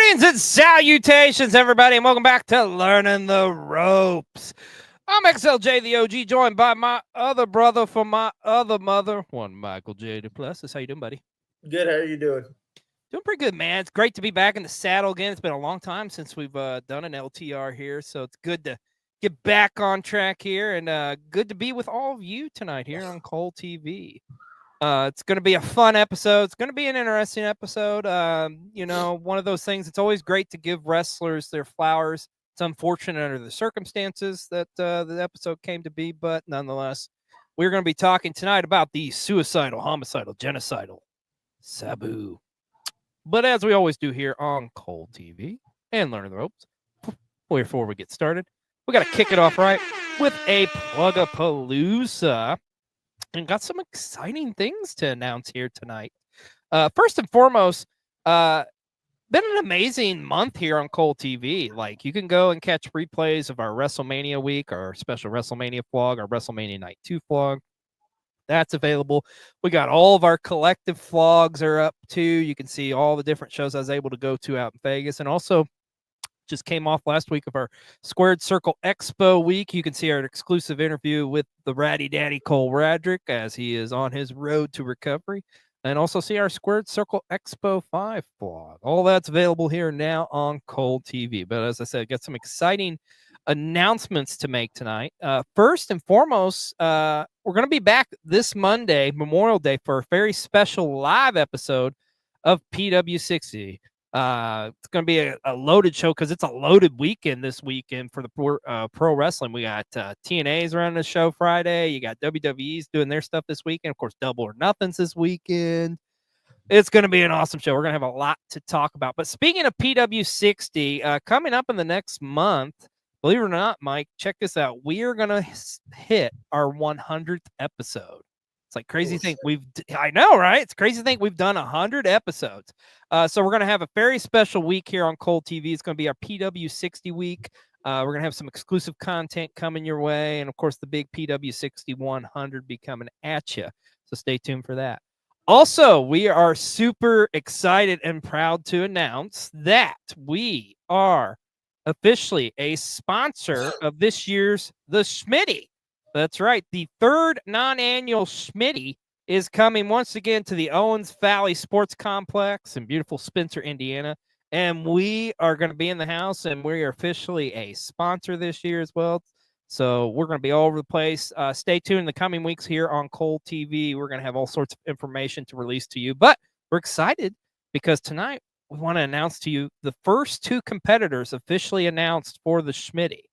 Greetings and salutations, everybody, and welcome back to Learning the Ropes. I'm XLJ, the OG, joined by my other brother from my other mother, one Michael J. Duplessis. How you doing, buddy? Good. How are you doing? Doing pretty good, man. It's great to be back in the saddle again. It's been a long time since we've done an LTR here, so it's good to get back on track here, and good to be with all of you tonight here on Cole TV. It's going to be a fun episode. It's going to be an interesting episode. One of those things. It's always great to give wrestlers their flowers. It's unfortunate under the circumstances that the episode came to be, but nonetheless, we're going to be talking tonight about the suicidal, homicidal, genocidal Sabu. But as we always do here on Cold TV and Learning the Ropes, before we get started, we got to kick it off right with a plug-a-palooza. And got some exciting things to announce here tonight. First and foremost, been an amazing month here on Cole TV. Like, you can go and catch replays of our WrestleMania week, our special WrestleMania vlog, our WrestleMania Night 2 vlog. That's available. We got all of our collective vlogs are up too. You can see all the different shows I was able to go to out in Vegas. And also, just came off last week of our Squared Circle Expo week. You can see our exclusive interview with the Ratty Daddy Cole Radrick as he is on his road to recovery, and also see our Squared Circle Expo 5 vlog. All that's available here now on Cole TV. But as I said, got some exciting announcements to make tonight. First and foremost, we're going to be back this Monday, Memorial Day, for a very special live episode of PW60. It's going to be a loaded show because it's a loaded weekend this weekend for the pro wrestling. We got TNA's running the show Friday. You got WWE's doing their stuff this weekend. Of course, Double or Nothing's this weekend. It's going to be an awesome show. We're going to have a lot to talk about. But speaking of PW60, coming up in the next month, believe it or not, Mike, check this out. We are going to hit our 100th episode. It's like crazy thing I know, right? It's crazy thing we've done 100 episodes. So we're going to have a very special week here on Cold TV. It's going to be our PW60 week. We're going to have some exclusive content coming your way. And of course, the big PW60 100 be coming at you. So stay tuned for that. Also, we are super excited and proud to announce that we are officially a sponsor of this year's The Schmitty. That's right. The third non-annual Schmitty is coming once again to the Owens Valley Sports Complex in beautiful Spencer, Indiana. And we are going to be in the house, and we are officially a sponsor this year as well. So we're going to be all over the place. Stay tuned in the coming weeks here on Cole TV. We're going to have all sorts of information to release to you. But we're excited because tonight we want to announce to you the first two competitors officially announced for the Schmitty.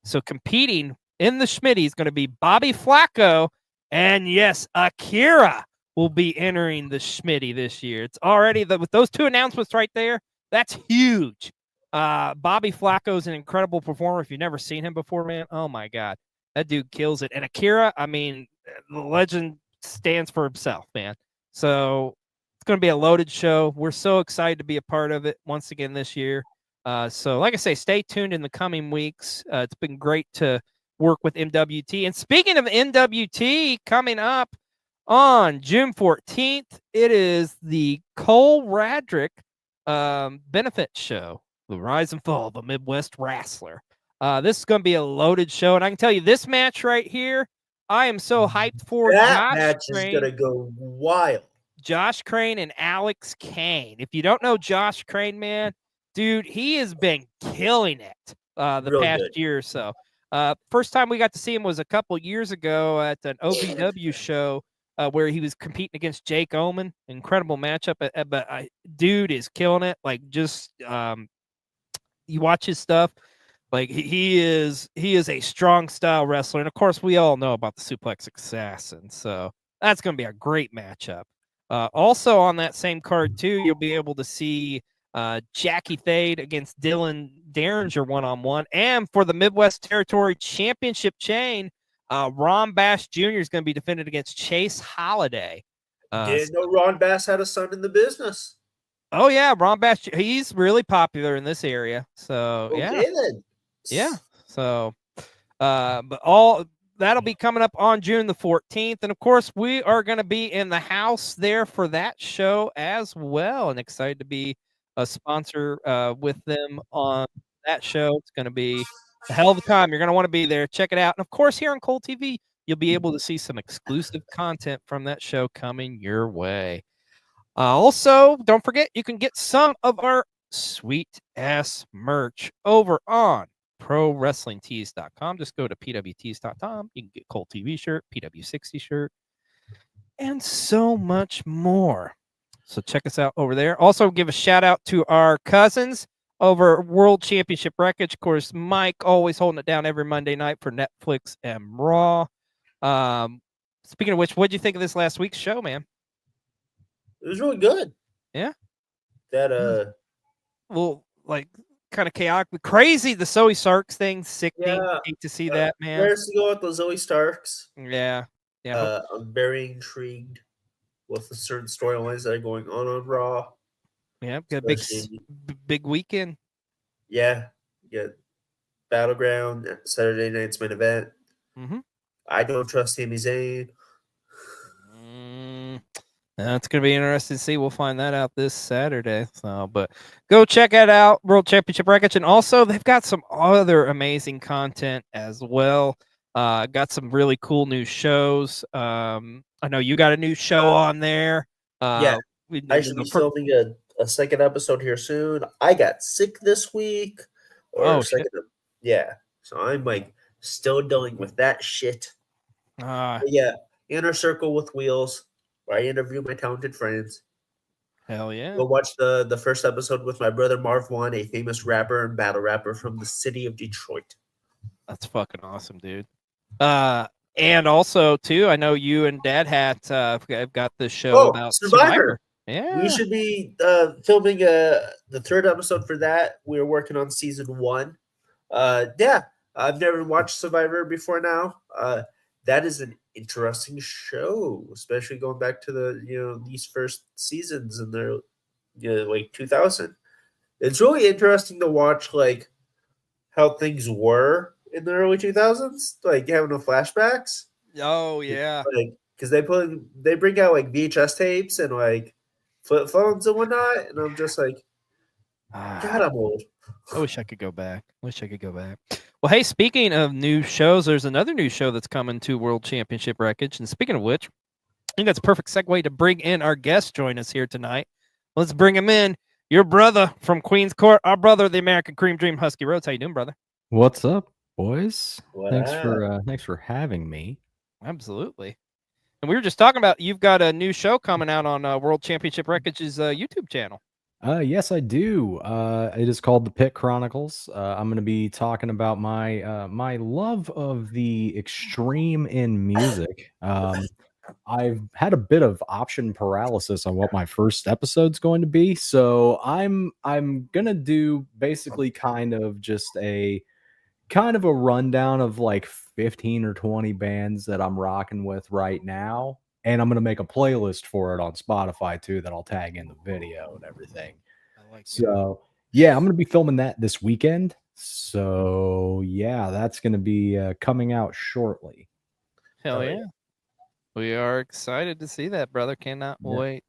So competing in the Schmitty is going to be Bobby Flacco, and yes, Akira will be entering the Schmitty this year. It's already with those two announcements right there. That's huge. Bobby Flacco is an incredible performer. If you've never seen him before, man, oh my God, that dude kills it. And Akira, I mean, the legend stands for himself, man. So it's going to be a loaded show. We're so excited to be a part of it once again this year. So like I say, stay tuned in the coming weeks. It's been great to work with MWT. And speaking of MWT, coming up on June 14th, it is the Cole Radrick benefit show, the Rise and Fall of a Midwest Wrestler. This is going to be a loaded show, and I can tell you this match right here, I am so hyped for. That match is going to go wild. Josh Crane and Alex Kane. If you don't know Josh Crane, man, dude, he has been killing it the past year or so. First time we got to see him was a couple years ago at an OVW show where he was competing against Jake Oman. Incredible matchup, but dude is killing it. Like, just you watch his stuff, like he is a strong style wrestler, and of course we all know about the Suplex Assassin. So that's going to be a great matchup. Also on that same card too, you'll be able to see Jackie Thade against Dylan Derringer one-on-one. And for the Midwest Territory Championship chain, Ron Bass Jr. is going to be defended against Chase Holiday. Didn't know Ron Bass had a son in the business. Oh, yeah, Ron Bass. He's really popular in this area. So, okay, then. Yeah. So, but all that'll be coming up on June the 14th. And, of course, we are going to be in the house there for that show as well, and excited to be a sponsor with them on that show. It's going to be a hell of a time. You're going to want to be there. Check it out. And of course, here on Cold TV, you'll be able to see some exclusive content from that show coming your way. Also, don't forget, you can get some of our sweet ass merch over on ProWrestlingTees.com. Just go to PWTees.com. You can get Cold TV shirt, PW60 shirt, and so much more. So check us out over there. Also, give a shout out to our cousins over World Championship Wreckage. Of course, Mike always holding it down every Monday night for Netflix and Raw. Speaking of which, what did you think of this last week's show, man? It was really good. Yeah. That well, like kind of chaotic, but crazy. The Zoe Starks thing, sickening. Yeah. Hate to see that, man. Where's to go with the Zoe Starks? Yeah. I'm very intrigued with the certain storylines that are going on Raw. Yeah, got a big weekend. Yeah, Battleground Saturday night's main event. Mm-hmm. I don't trust Sami Zayn. That's going to be interesting to see. We'll find that out this Saturday. So, but go check it out, World Championship Wreckage. And also, they've got some other amazing content as well. Got some really cool new shows. I know you got a new show on there. I should be filming a second episode here soon. I got sick this week. Yeah. So I'm like still dealing with that shit. Inner Circle with Wheels, where I interview my talented friends. Hell yeah. Go watch the first episode with my brother Marv One, a famous rapper and battle rapper from the city of Detroit. That's fucking awesome, dude. And also too, I know you and Dad have got this show about Survivor. Yeah, we should be filming the third episode for that. We're working on season 1. I've never watched Survivor before now. That is an interesting show, especially going back to these first seasons in their like 2000. It's really interesting to watch like how things were in the early 2000s, like having the flashbacks. Oh yeah, because they bring out like VHS tapes and like flip phones and whatnot, and I'm just like, God, I'm old. I wish I could go back. Well, hey, speaking of new shows, there's another new show that's coming to World Championship Wreckage. And speaking of which, I think that's a perfect segue to bring in our guest join us here tonight. Let's bring him in. Your brother from Queens Court, our brother, the American Cream Dream, Husky Rhodes. How you doing, brother? What's up, boys? Thanks for having me. Absolutely. And we were just talking about you've got a new show coming out on World Championship Wreckage's YouTube channel. Yes, I do. It is called The Pit Chronicles. I'm going to be talking about my love of the extreme in music. I've had a bit of option paralysis on what my first episode's going to be, so I'm gonna do basically kind of a rundown of like 15 or 20 bands that I'm rocking with right now. And I'm going to make a playlist for it on Spotify too that I'll tag in the video and everything. I'm going to be filming that this weekend. So yeah, that's going to be coming out shortly. Hell yeah. We are excited to see that, brother. Cannot wait.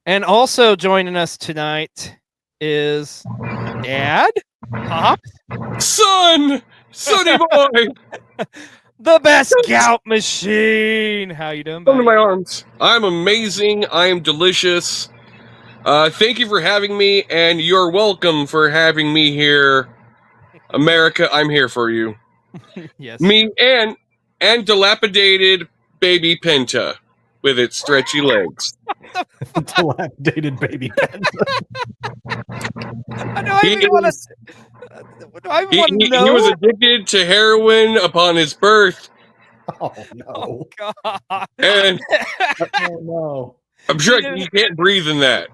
And also joining us tonight is Dad, Pops, Sonny boy. The best scout machine. How you doing, buddy? Come to my arms. I'm amazing. I am delicious. Thank you for having me, and you're welcome for having me here. America, I'm here for you. Yes. Me and dilapidated baby Penta with its stretchy legs. Dilapidated baby Penta. He was addicted to heroin upon his birth. Oh no! Oh God! And oh no! I'm sure you can't breathe in that.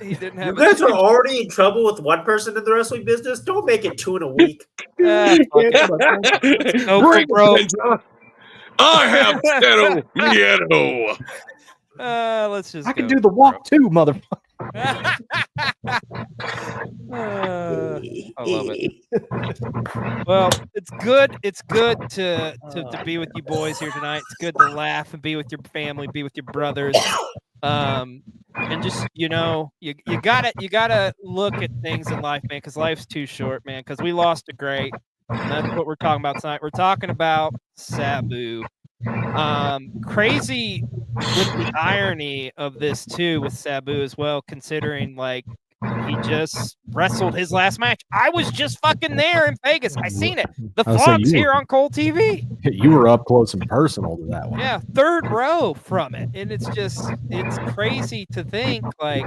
He didn't have. You guys are already in trouble with one person in the wrestling business. Don't make it 2 in a week. Bring Penta. I have settled Nieto. Let's just. I can do the walk too, motherfucker. I love it. Well, it's good. It's good to be with you boys here tonight. It's good to laugh and be with your family, be with your brothers. And just you gotta look at things in life, man, because life's too short, man. Because we lost a great. And that's what we're talking about tonight. We're talking about Sabu. Crazy with the irony of this too with Sabu as well, considering like he just wrestled his last match. I was just fucking there in Vegas. I seen it. The vlog's here on Cold TV. You were up close and personal to that one. Yeah, third row from it, and it's crazy to think like,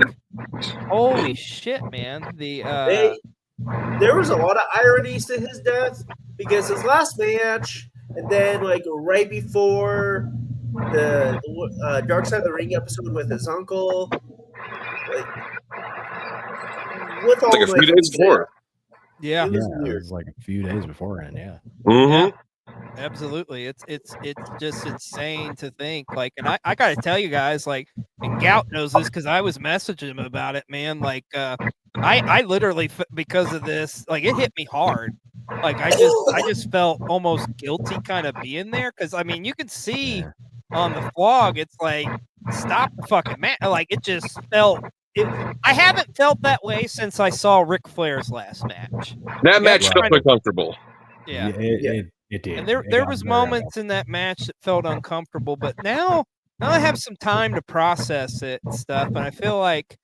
holy shit, man. There was a lot of ironies to his death because his last match, and then like right before the Dark Side of the Ring episode with his uncle, like, with all like a few days before. Yeah, it was like a few days beforehand. Yeah. Mm-hmm. Absolutely. It's just insane to think like, and I gotta tell you guys, like, and Gout knows this because I was messaging him about it, man. Like, I literally, because of this, like, it hit me hard. Like, I just felt almost guilty kind of being there because I mean, you can see on the vlog, it's like, stop the fucking man. Like, it just felt. I haven't felt that way since I saw Ric Flair's last match. That match felt uncomfortable. Yeah. It did. And there was moments in that match that felt uncomfortable, but now I have some time to process it and stuff, and I feel like,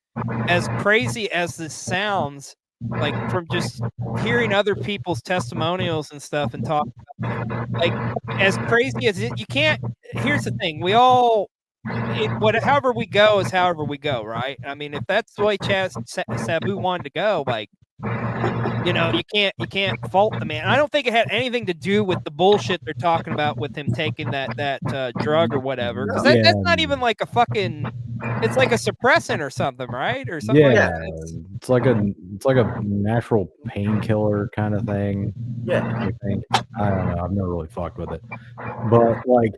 as crazy as this sounds, like from just hearing other people's testimonials and stuff and talk, like as crazy as it, you can't. Here's the thing: we all. However we go is however we go, right? I mean, if that's the way Sabu wanted to go, like, you know, you can't fault the man. I don't think it had anything to do with the bullshit they're talking about with him taking that drug or whatever. Because that's not even like a fucking. It's like a suppressant or something, right? Or something. Yeah, like that. it's like a natural painkiller kind of thing. Yeah, I think. I don't know. I've never really fucked with it, but like,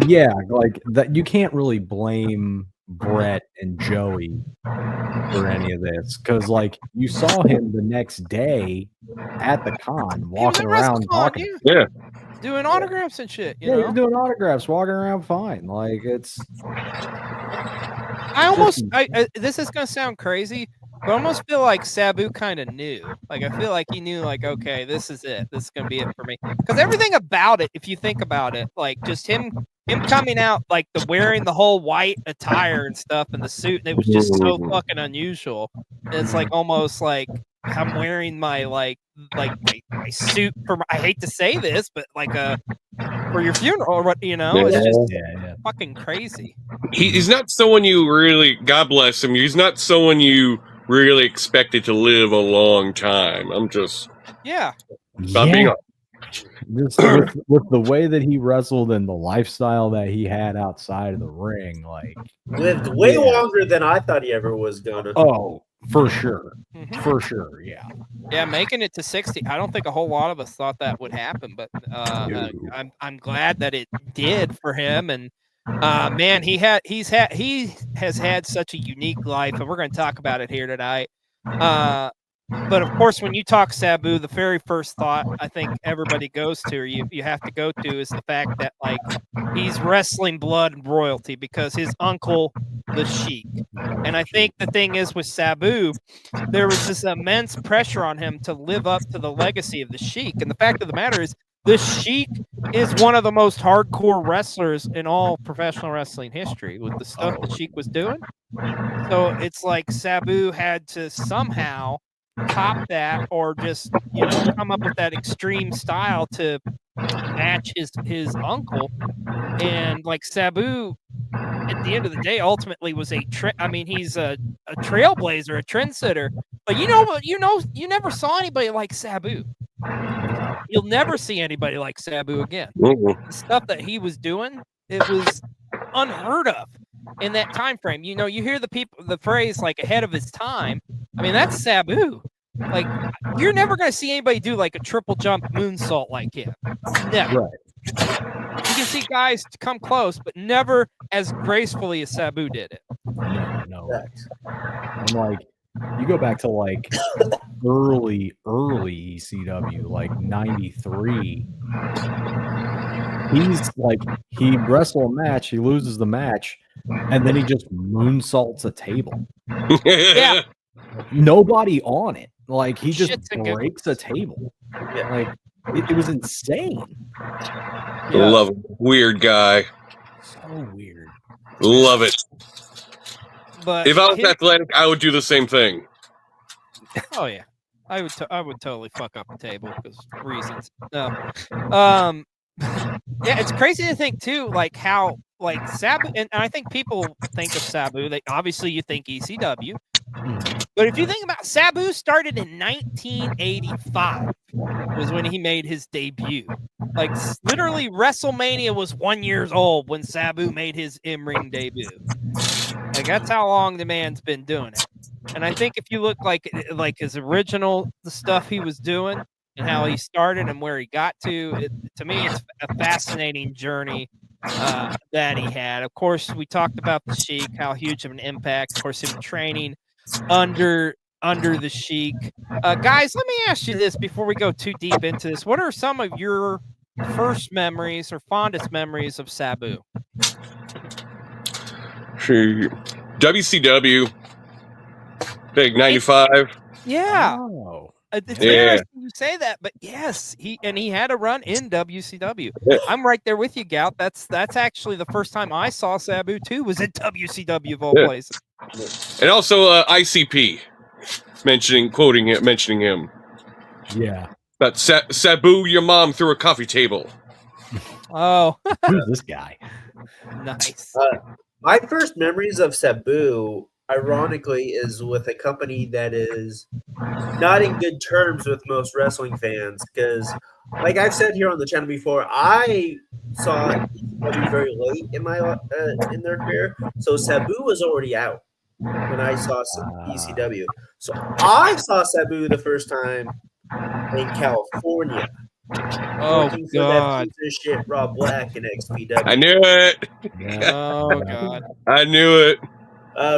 yeah, like that. You can't really blame Brett and Joey for any of this because, like, you saw him the next day at the con walking around talking. Yeah. Doing autographs and shit. You know? He's doing autographs, walking around fine. Like, it's. This is gonna sound crazy, but I almost feel like Sabu kind of knew. Like, I feel like he knew, like, okay, this is it. This is gonna be it for me. Because everything about it, if you think about it, like just him coming out, like wearing the whole white attire and stuff and the suit, it was just so fucking unusual. It's like almost like I'm wearing my my suit for I hate to say this, but like for your funeral, you know, it's just fucking crazy. He's not someone you really, God bless him, he's not someone you really expected to live a long time. I'm just being with the way that he wrestled and the lifestyle that he had outside of the ring, like lived way longer than I thought he ever was gonna. Oh, for sure. For sure, yeah. Yeah, making it to 60. I don't think a whole lot of us thought that would happen, but I'm glad that it did for him. And man, he has had such a unique life, and we're going to talk about it here tonight. But of course, when you talk Sabu, the very first thought I think everybody goes to, or you have to go to, is the fact that like he's wrestling blood and royalty because his uncle, the Sheik. And I think the thing is with Sabu, there was this immense pressure on him to live up to the legacy of the Sheik. And the fact of the matter is, the Sheik is one of the most hardcore wrestlers in all professional wrestling history with the stuff the Sheik was doing. So it's like Sabu had to somehow top that, or just come up with that extreme style to match his uncle. And like Sabu, at the end of the day, ultimately was he's a trailblazer, a trendsetter. But you never saw anybody like Sabu. You'll never see anybody like Sabu again. The stuff that he was doing, it was unheard of in that time frame. You hear the phrase like ahead of his time. I mean, that's Sabu. Like, you're never going to see anybody do like a triple jump moonsault like him. Never. Right. You can see guys come close, but never as gracefully as Sabu did it. No. I'm like, you go back to like early ECW, like 93. He's like, he wrestled a match, he loses the match, and then he just moonsaults a table. Yeah. Nobody on it. Like he just Shits and breaks a giggles. table. Yeah. Like it was insane. Love it. Weird guy. So weird. Love it. But If I was athletic, I would do the same thing. oh yeah, I would totally fuck up a table because reasons. No, yeah, it's crazy to think too, like how like Sabu, and I think people think of Sabu. They obviously you think ECW, but if you think about Sabu, started in 1985 was when he made his debut. Like literally, WrestleMania was 1 year old when Sabu made his in-ring debut. Like that's how long the man's been doing it. And I think if you look like his original, the stuff he was doing and how he started and where he got to me, it's a fascinating journey that he had. Of course, we talked about the Sheik, how huge of an impact. Of course, him training under the Sheik. Guys, let me ask you this before we go too deep into this. What are some of your first memories or fondest memories of Sabu? WCW, big 95. Yeah. Oh. It's interesting you say that, but yes, he had a run in WCW. Yeah. I'm right there with you, Gout. That's actually the first time I saw Sabu too was in WCW of all places. And also ICP, mentioning him. Yeah. But Sabu, your mom threw a coffee table. Oh, who's this guy? Nice. My first memories of Sabu, ironically, is with a company that is not in good terms with most wrestling fans. Because, like I've said here on the channel before, I saw ECW very late in my in their career, so Sabu was already out when I saw ECW. So I saw Sabu the first time in California. Oh working for God! that piece of shit Rob Black in XPW. I knew it. Oh God! I knew it.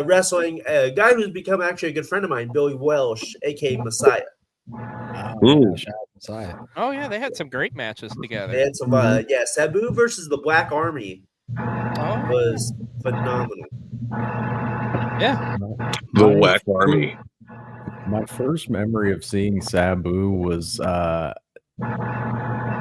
Wrestling a guy who's become actually a good friend of mine, Billy Welsh, aka Messiah. Messiah. Oh yeah, they had some great matches together. They had some, Sabu versus the Black Army was phenomenal. Yeah, the Black Army. My first memory of seeing Sabu was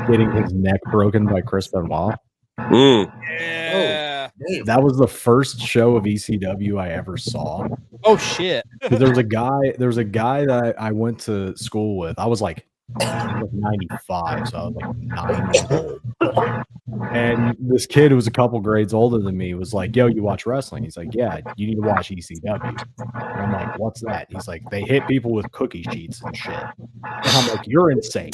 getting his neck broken by Chris Benoit. Yeah. That was the first show of ECW I ever saw. Oh shit! There was a guy that I went to school with. I was like 95, so I was like 9 years old. And this kid who was a couple grades older than me was like, "Yo, you watch wrestling?" He's like, "Yeah, you need to watch ECW." And I'm like, "What's that?" He's like, "They hit people with cookie sheets and shit." And I'm like, "You're insane."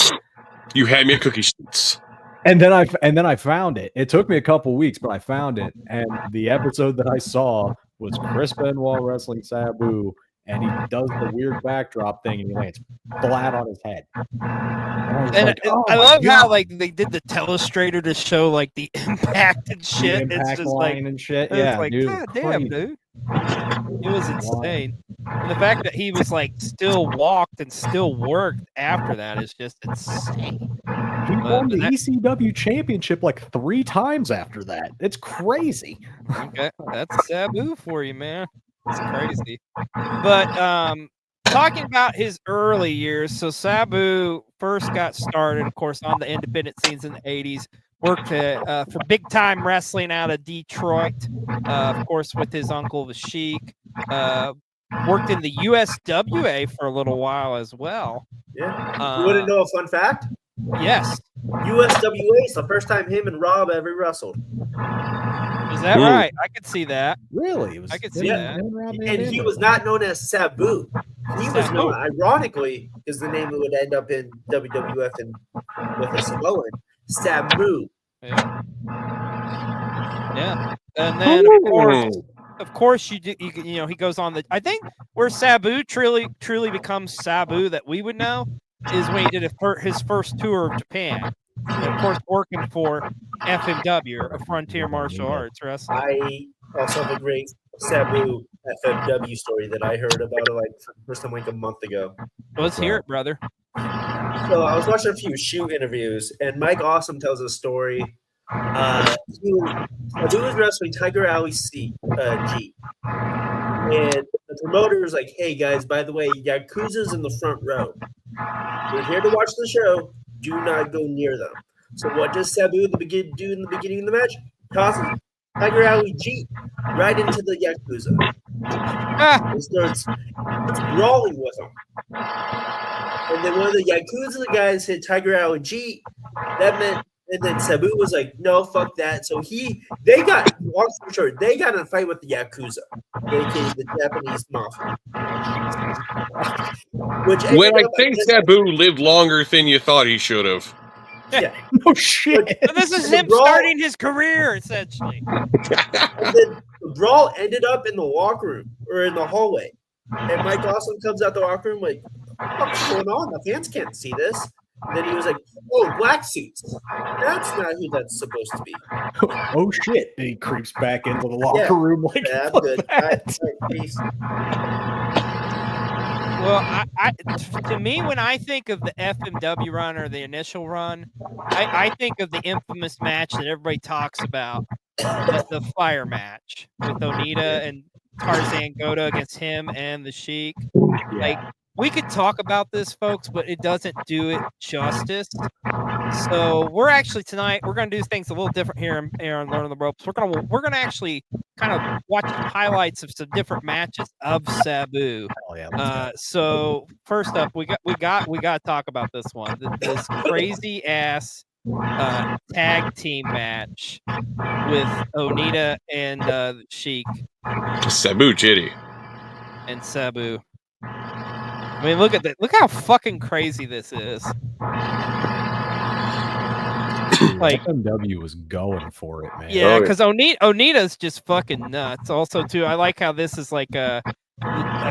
You had me at cookie sheets. And then I found it. It took me a couple weeks, but I found it. And the episode that I saw was Chris Benoit wrestling Sabu, and he does the weird backdrop thing, and he lands flat on his head. And like, I love how like they did the telestrator to show like the impact and shit. Impact it's just line like and shit. It's Yeah, like, dude, God damn, crazy. dude. It was insane. And the fact that he was like still walked and still worked after that is just insane. He won the ECW championship like 3 times after that. It's crazy. Okay, that's Sabu for you, man. It's crazy. But talking about his early years, so Sabu first got started, of course, on the independent scenes in the 80s. Worked for big time wrestling out of Detroit, of course, with his uncle, the Sheik. Worked in the USWA for a little while as well. Yeah. You wouldn't know a fun fact? Yes. USWA is the first time him and Rob ever wrestled. Is that right? I could see that. Really? I could see that. And he was not known as Sabu. He was known, ironically, because the name would end up in WWF and with a Samoan, Sabu. Yeah. Yeah. And then, of course, you know, he goes on the. I think where Sabu truly becomes Sabu that we would know is when he did his first tour of Japan. And of course, working for FMW, a Frontier Martial Arts Wrestling. I also have a great Sabu FMW story that I heard about it like first time like a month ago. Let's hear it, brother. So I was watching a few shoot interviews, and Mike Awesome tells a story Sabu was wrestling Tiger Ali G. And the promoter was like, hey guys, by the way, Yakuza's in the front row. We're here to watch the show. Do not go near them. So what does Sabu do in the beginning of the match? Tosses Tiger Ali G right into the Yakuza. And starts brawling with him. And then one of the Yakuza guys hit Tiger Ali G. That meant, and then Sabu was like, no, fuck that. So they got in a fight with the Yakuza, aka the Japanese mafia. When I think Sabu lived longer than you thought he should have. Yeah. No shit. So this is him starting his career, essentially. And then the brawl ended up in the locker room or in the hallway. And Mike Awesome comes out the locker room like, what's going on? The fans can't see this. And then he was like, oh, black suits. That's not who that's supposed to be. Oh shit. And he creeps back into the locker room like, yeah, I'm good. All right, peace. Well, to me, when I think of the FMW run or the initial run, I think of the infamous match that everybody talks about, the fire match with Onita and Tarzan Goda against him and the Sheik. Yeah. Like, we could talk about this, folks, but it doesn't do it justice. So we're actually tonight we're gonna do things a little different here on Learning the Ropes. We're gonna actually kind of watch some highlights of some different matches of Sabu. So first up, we got to talk about this one. This crazy ass tag team match with Onita and Sheik. Sabu Chitty. And Sabu. I mean, look at that. Look how fucking crazy this is. Like FMW was going for it, man. Yeah, because Onita's just fucking nuts. Also, too, I like how this is like a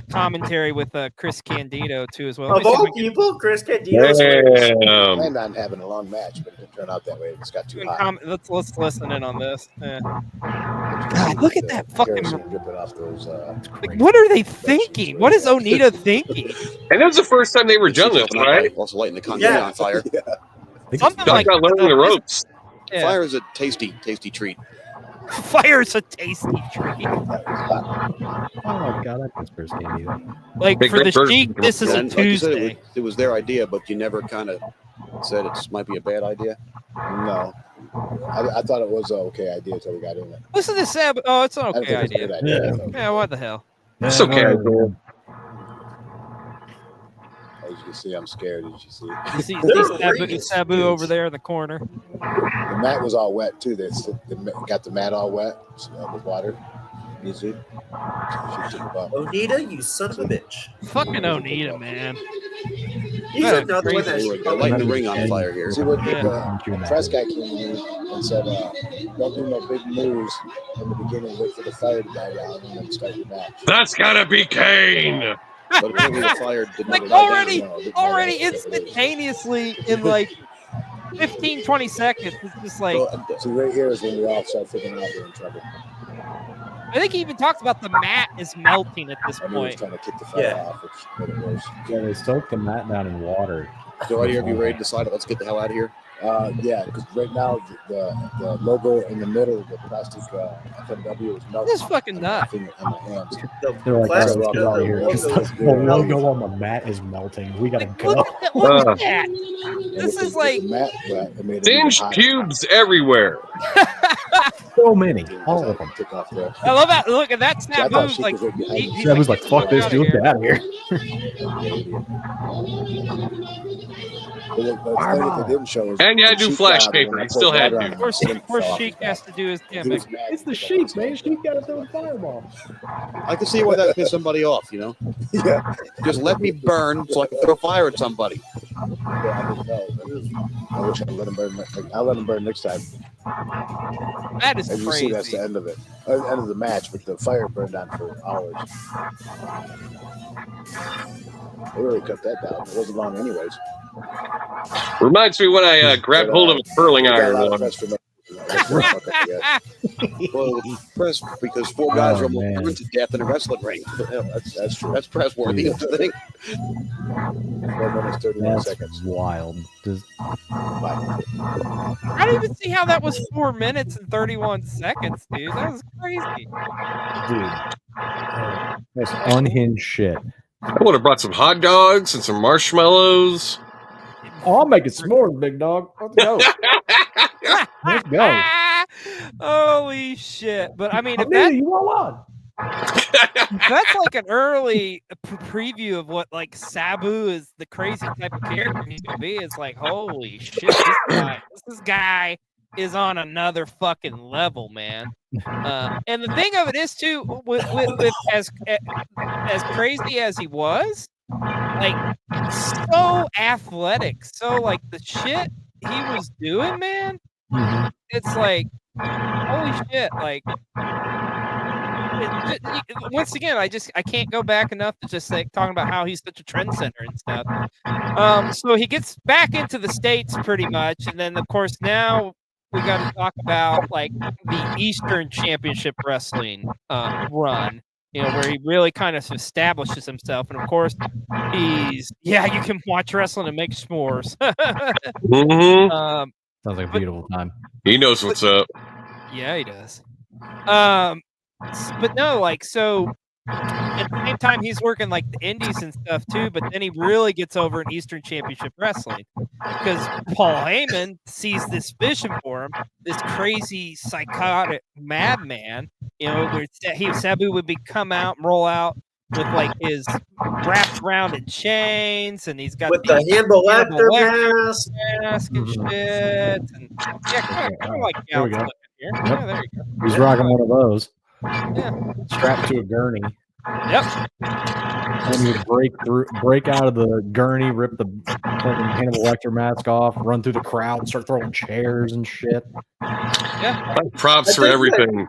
commentary with Chris Candido too, as well. Of all people, Chris Candido. I planned on having a long match, but it didn't turn out that way. It just got too hot. Let's listen in on this. Yeah. God, look at that fucking. Dripping off those, like, what are they thinking? What is Onita thinking? And that was the first time they were done this, right? Also lighting the concrete on fire. Yeah. Something like learning the ropes. Yeah. Fire is a tasty treat. Fire's a tasty treat. Oh god, that conspiracy Candido. Like for the Sheik, this is a Tuesday. Like it was their idea, but you never kind of said it might be a bad idea. No, I thought it was an okay idea until we got in it. Listen to Sabu. Oh, it's an okay idea. Yeah, what the hell? It's okay. As you can see, I'm scared. Did you see? You see Sabu over there in the corner. The mat was all wet too. They got the mat all wet with water. You see? Onita, you son of a bitch. Fucking Onita, man. He's another one that's lighting the ring on fire here. See what the press guy came in and said, don't do no big moves in the beginning, wait for the fire to die out and then start your match. That's gotta be Kane. But apparently the fire did not already instantaneously in like 15-20 seconds. It's just like so right here is when we all start figuring out we're in trouble. I think he even talks about the mat is melting at this point. Trying to kick the fire off, which made it worse. Yeah, they soaked the mat down in water. So right here, have you ready to decide it? Let's get the hell out of here. Yeah, because right now the logo in the middle of the plastic FMW is melting. This is fucking nuts. They're like, let's get out of here. The logo on the mat is melting. We gotta go. Look at that. This is like singed pubes everywhere. So many, all of them. I love that. Look at that. Sabu's like, Sabu's like, fuck this, dude, get out of here. And you had to do flash paper. You still had to. Of course, Sheik has to do his gimmick. It's the Sheik, man. Sheik got to throw a fireball. I can see why that pissed somebody off, you know? Yeah. Just let me burn so I can throw fire at somebody. I wish I'd let him burn. I'll let him burn next time. That is crazy. You see, that's the end of it. End of the match, but the fire burned on for hours. They really cut that down. It wasn't long anyways. Reminds me when I grabbed hold of a curling iron once. Well, press because 4 guys are man. almost burned to death in a wrestling ring. That's true. That's press worthy. Yeah. Don't you think? 4 minutes 31 That's seconds. wild. Just, I don't even see how that was 4 minutes and 31 seconds, dude. That was crazy. dude, that's unhinged shit. I would have brought some hot dogs and some marshmallows. Oh, I'm making s'mores, big dog. Let's go. Let's go. Holy shit! But I mean, if Amelia, that, you all on? that's like an early preview of what like Sabu is, the crazy type of character he's gonna be. It's like, holy shit, this guy is on another fucking level, man. And the thing of it is too, with as crazy as he was, like so athletic, so like the shit he was doing, man. Mhm. It's like, holy shit, like. Once again, I can't go back enough to just like talking about how he's such a trendsetter and stuff. So he gets back into the States pretty much, and then of course now we got to talk about like the Eastern Championship Wrestling run, you know, where he really kind of establishes himself, and of course you can watch wrestling and make s'mores. Mm-hmm. Sounds like a beautiful time. He knows what's up. Yeah, he does. But no, like, so at the same time he's working like the indies and stuff too, but then he really gets over in Eastern Championship Wrestling because Paul Heyman sees this vision for him, this crazy psychotic madman, you know, where Sabu would come out and roll out with like his wrapped around in chains, and he's got with the Hannibal Lecter mask and shit, and kind of like There we go. here. Yep. Yeah, there you go. He's rocking one of those. Yeah. Strapped to a gurney. Yep. And you break out of the gurney, rip the fucking Hannibal Lecter mask off, run through the crowd, start throwing chairs and shit. Yeah. Props for everything.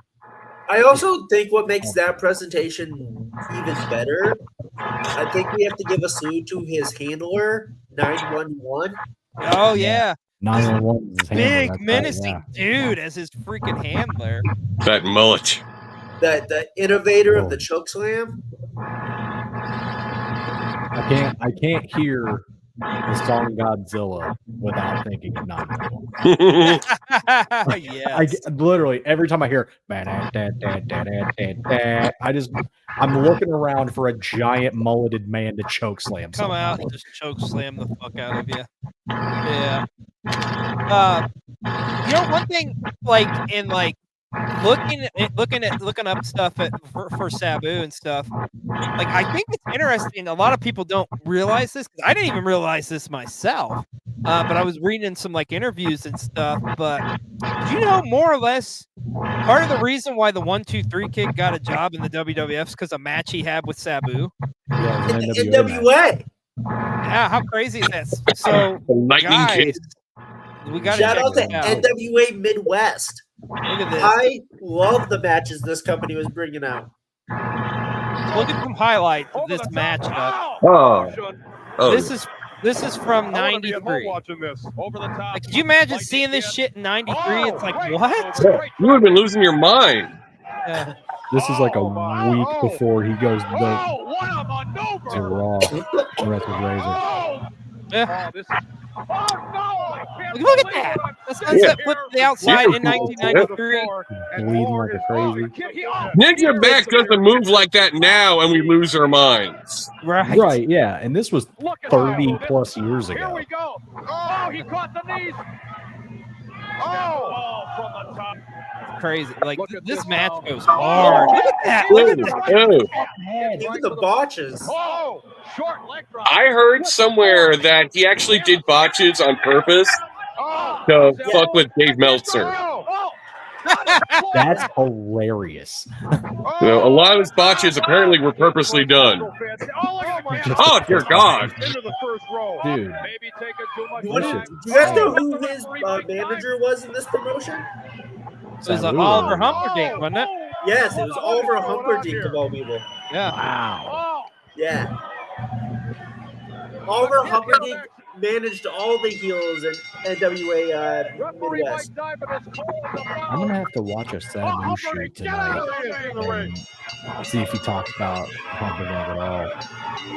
I also think what makes that presentation even better, I think we have to give a salute to his handler, 911. Oh yeah. 911 is his handler, Big that's right, menacing yeah. dude as his freaking handler. That mullet. The innovator of the choke slam. I can't hear the song Godzilla without thinking of 911. Yes. Literally every time I hear I'm looking around for a giant mulleted man to choke slam. Come someone. out and just choke slam the fuck out of you. Yeah. You know, one thing, like in like looking up stuff for Sabu and stuff. Like, I think it's interesting. A lot of people don't realize this. I didn't even realize this myself. But I was reading some like interviews and stuff. But do you know more or less part of the reason why the 1-2-3 Kid got a job in the WWF is because of a match he had with Sabu? Yeah, it was an NWA. Yeah, how crazy is that? So, Lightning guys, Kid. we got Shout out to check this out. NWA Midwest. Look at this. I love the matches this company was bringing out. Look at some highlights of this matchup. Oh. This is from '93. Like, could you imagine seeing this shit in '93? It's like, what? You would have been losing your mind. Yeah. This is like a week before he goes to Raw. Razor. Yeah. Look at that. The sunset flip to the outside in 1993. Bleeding like a crazy. Ninja Mac doesn't move like that now, and we lose our minds. Right, yeah. And this was 30 plus years ago. Here we go. Oh, he caught the knees. Oh, from the top. Crazy. Like, this match goes hard. Look at that. Look at that. Even the botches. Oh, short leg drop. I heard somewhere that he actually did botches on purpose to fuck with Dave Meltzer. That's hilarious. You know, a lot of his botches apparently were purposely done. Oh, dear God. Into the first row. Dude. Maybe taking too much Do time. you guys know who his manager was in this promotion? It was Oliver Humperdinck, wasn't it? Yes, it was Oliver Humperdinck of all people. Yeah. Wow. Yeah. Oliver Humperdinck managed all the heels in NWA Referee Midwest. Mike Diamond has called the foul. I'm gonna have to watch a Sabu shoot tonight and see if he talks about Humperdinck at all.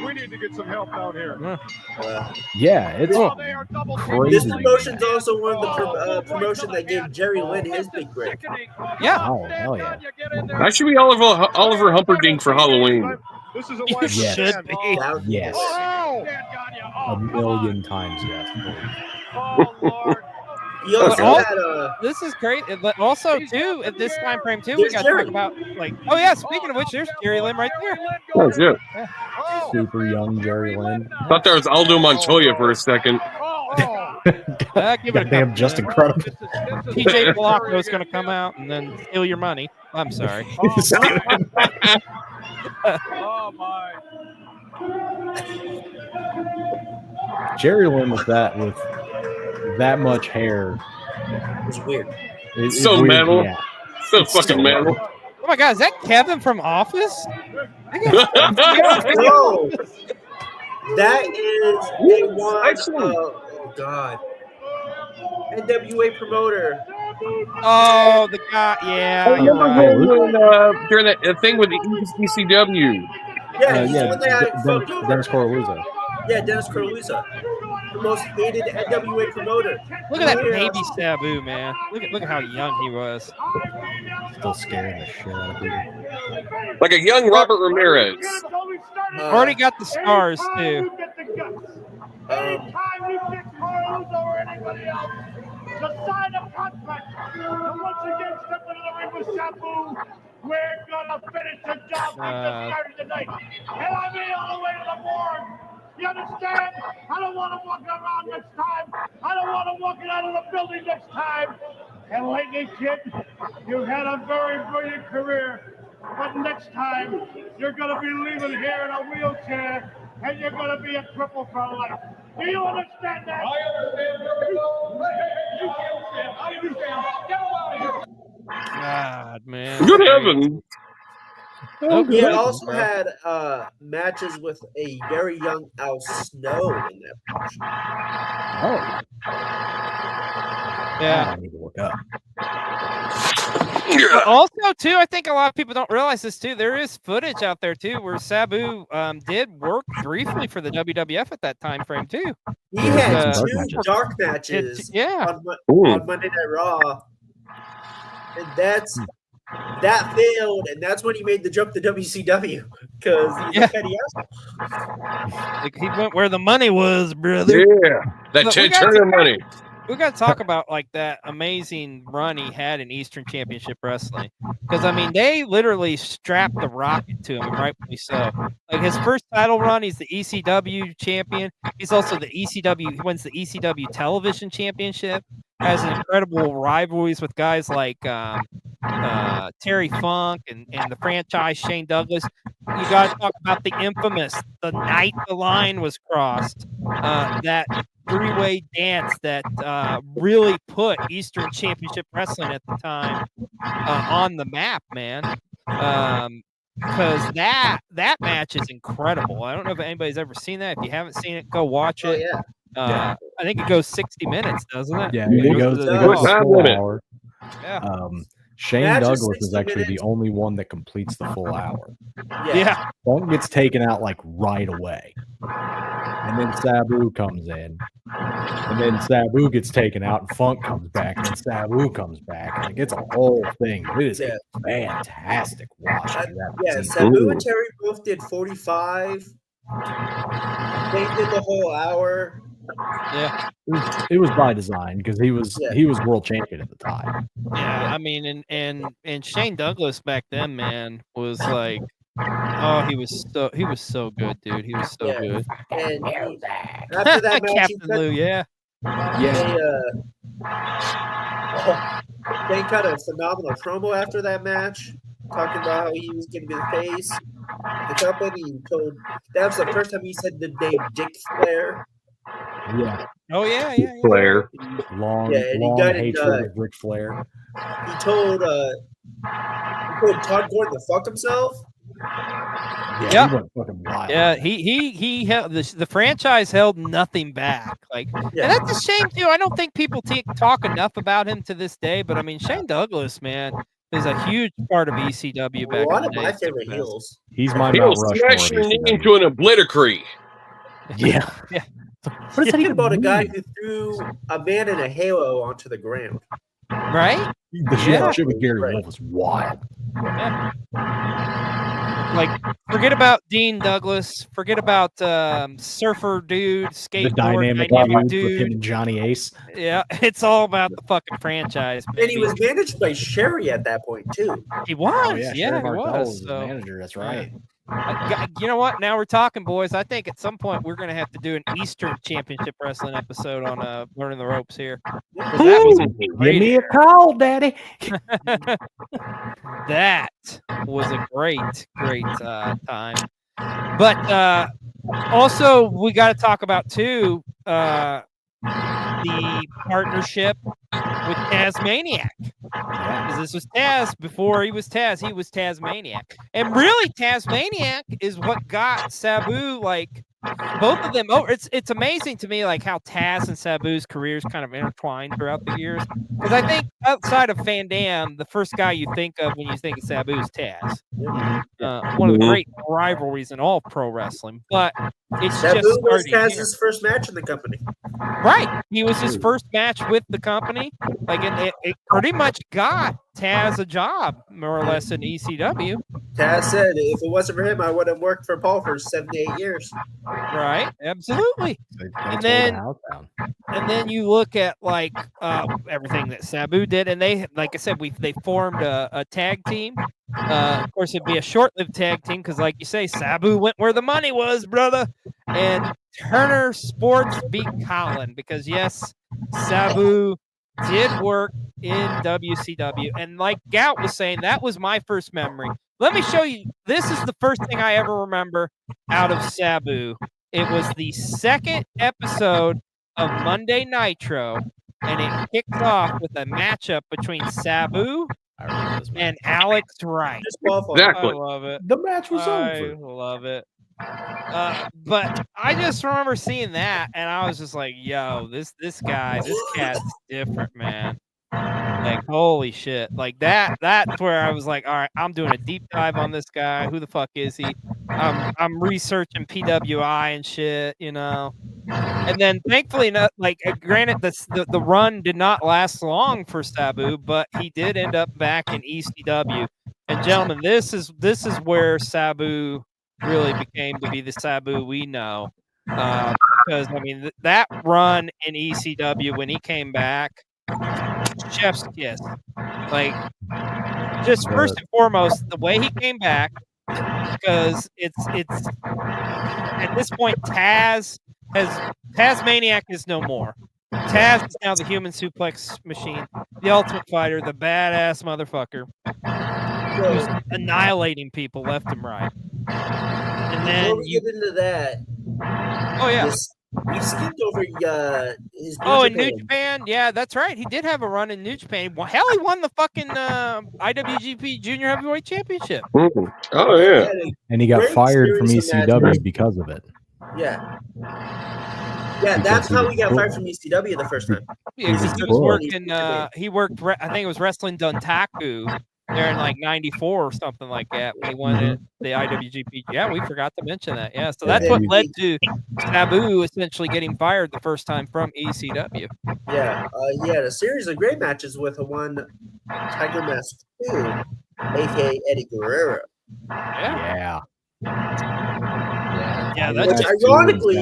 We need to get some help down here. Yeah, it's Oh, they are double crazy. This promotion's also one of the promotion that gave Jerry Lynn his big break. Yeah. Oh, hell yeah. That should be Oliver Humperdinck for Halloween. This is a It wide Yes. should be. That- Yes. Oh, A million times yes. oh, Lord. He also But had This is great, but also too at this time frame too, we There's got to talk Jerry. about like. Oh yeah, speaking of which, there's Jerry Lynn right there. Oh, shit. Super young Jerry Lynn. Thought there was Aldo Montoya for a second. Give it a Goddamn, couple just minutes. incredible. TJ Blanco is going to come out and then steal your money. I'm sorry. Oh, my. Jerry Lynn with that much hair. It's weird. It's So weird, metal. yeah. So It's fucking so metal. Oh my God, is that Kevin from Office? No, that is a one. Excellent. Oh God, NWA promoter. Oh, the guy. Yeah. I you're remember right. him during that thing with the ECW. Yeah, he's the one that Den- fucked over. Dennis Corleone. Yeah, Dennis Corleone, the most hated NWA promoter. Look at that Yeah. baby Sabu, man. Look at how young he was. Still scaring the shit out of people. Like a young Robert Ramirez. Already got the scars too. Anytime you pick Carlos or anybody else to sign a contract, and once again step into the ring with Sabu, we're gonna finish the job we just started tonight. And I mean all the way to the morgue. You understand? I don't want to walk around next time. I don't want to walk out of the building next time. And lately, kid, you've had a very brilliant career. But next time, you're going to be leaving here in a wheelchair, and you're going to be a cripple for life. Do you understand that? I understand. Get out of here. God, man. Good heavens. He also had matches with a very young Al Snow in that promotion. Oh, Yeah. I need to look up. But also, too, I think a lot of people don't realize this too. There is footage out there too where Sabu did work briefly for the WWF at that time frame too. He had some two dark matches Yeah. on Monday Night Raw, and that failed, and that's when he made the jump to WCW because he's a petty asshole. Like, he went where the money was, brother. Yeah. That Look, we Ted got Turner money. We got to talk about like that amazing run he had in Eastern Championship Wrestling, because I mean they literally strapped the rocket to him, and rightfully so. Like his first title run, he's the ECW champion. He's also the ECW. He wins the ECW Television Championship. Has incredible rivalries with guys like Terry Funk and the franchise Shane Douglas. You got to talk about the infamous the night the line was crossed. That three-way dance that really put Eastern Championship Wrestling at the time on the map, man. Because that match is incredible. I don't know if anybody's ever seen that. If you haven't seen it, go watch it. Oh, yeah. I think it goes 60 minutes, doesn't it? Yeah, it it goes does. a full hour. Yeah. Shane Match is Douglas is 60 actually minutes. the only one that completes the full hour. Yeah. Funk gets taken out like right away. And then Sabu comes in. And then Sabu gets taken out and Funk comes back. And then Sabu comes back. Like it's a whole thing. It is a fantastic watch. Yeah, Sabu and Terry both did 45. They did the whole hour. Yeah. It was by design because he was world champion at the time. Yeah, I mean, and Shane Douglas back then, man, was like, oh, he was so good, dude. He was so good. And after that match, Captain Lou, yeah. They cut a phenomenal promo after that match, talking about how he was going to be the face. The company told that was the first time he said the name Dick Flair. Yeah. Oh yeah, yeah. Flair. Long hatred of Ric Flair. He told Todd Gordon to fuck himself. Yeah, he went fucking wild. Yeah, he held the franchise held nothing back. Like, and that's a shame too. I don't think people talk enough about him to this day. But I mean, Shane Douglas, man, is a huge part of ECW back One in of the my day. favorite heels. He's my He'll Mount Rushmore. smash of your knee ECW. into an obliterate. Yeah. Yeah. What does that even about a guy mean? who threw a man in a halo onto the ground. Right? The shit with Gary Wolf was wild. Yeah. Like, forget about Dean Douglas. Forget about Surfer Dude, The Skateboard dynamic Dynamic dude with him Dude. and Johnny Ace. Yeah, it's all about the fucking franchise, baby. And he was managed by Sherry at that point too. He was. Oh yeah, Yeah, Sherry he Bartel was. was his So, manager. That's right. you know what? Now we're talking, boys. I think at some point we're going to have to do an Eastern Championship Wrestling episode on Learning the Ropes here. 'Cause that was a Give great me a call, Daddy. that was a great time. But also we got to talk about too the partnership with Tasmaniac. Because this was Taz before he was Taz. He was Tasmaniac. And really, Tasmaniac is what got Sabu, like, both of them over. It's amazing to me, like, how Taz and Sabu's careers kind of intertwined throughout the years. Because I think outside of Van Dam, the first guy you think of when you think of Sabu is Taz. One of the great rivalries in all pro wrestling. But it's Sabu just was starting here. Taz's first match in the company. Right. He was his first match with the company. Like, it pretty much got Taz a job, more or less, in ECW. Taz said, if it wasn't for him, I would have worked for Paul for 7 to 8 years. Right. Absolutely. And then you look at, like, everything that Sabu did, and they, like I said, they formed a tag team. Of course, it'd be a short-lived tag team because, like you say, Sabu went where the money was, brother. And Turner Sports beat Colin because, yes, Sabu did work in WCW. And like Gout was saying, that was my first memory. Let me show you. This is the first thing I ever remember out of Sabu. It was the second episode of Monday Nitro, and it kicked off with a matchup between Sabu and Alex Wright. Exactly. I love it. The match was I over. love it. But I just remember seeing that, and I was just like, "Yo, this cat's different, man." Like, holy shit! Like that's where I was like, "All right, I'm doing a deep dive on this guy. Who the fuck is he?" I'm researching PWI and shit, you know. And then, thankfully, not like granted, the run did not last long for Sabu, but he did end up back in ECW. And gentlemen, this is where Sabu really became to be the Sabu we know. Because I mean, that run in ECW when he came back, chef's kiss. Like, just first and foremost, the way he came back, because it's at this point Tasmaniac is no more. Taz is now the human suplex machine, the ultimate fighter, the badass motherfucker who's annihilating people left and right. And then Before we get into that, we skipped over his in New Japan. Yeah, that's right. He did have a run in New Japan. Well, hell, he won the fucking IWGP Junior Heavyweight Championship. Oh, yeah. And he got fired from ECW because of it. Yeah. Yeah, that's how he got fired from ECW the first time. Yeah, because he was working. He worked. I think it was Wrestling Dontaku there in like '94 or something like that when he won the IWGP. Yeah, we forgot to mention that. Yeah, so that's what led to Sabu essentially getting fired the first time from ECW. Yeah, he had a series of great matches with one Tiger Mask 2, aka Eddie Guerrero. Yeah. Yeah, which ironically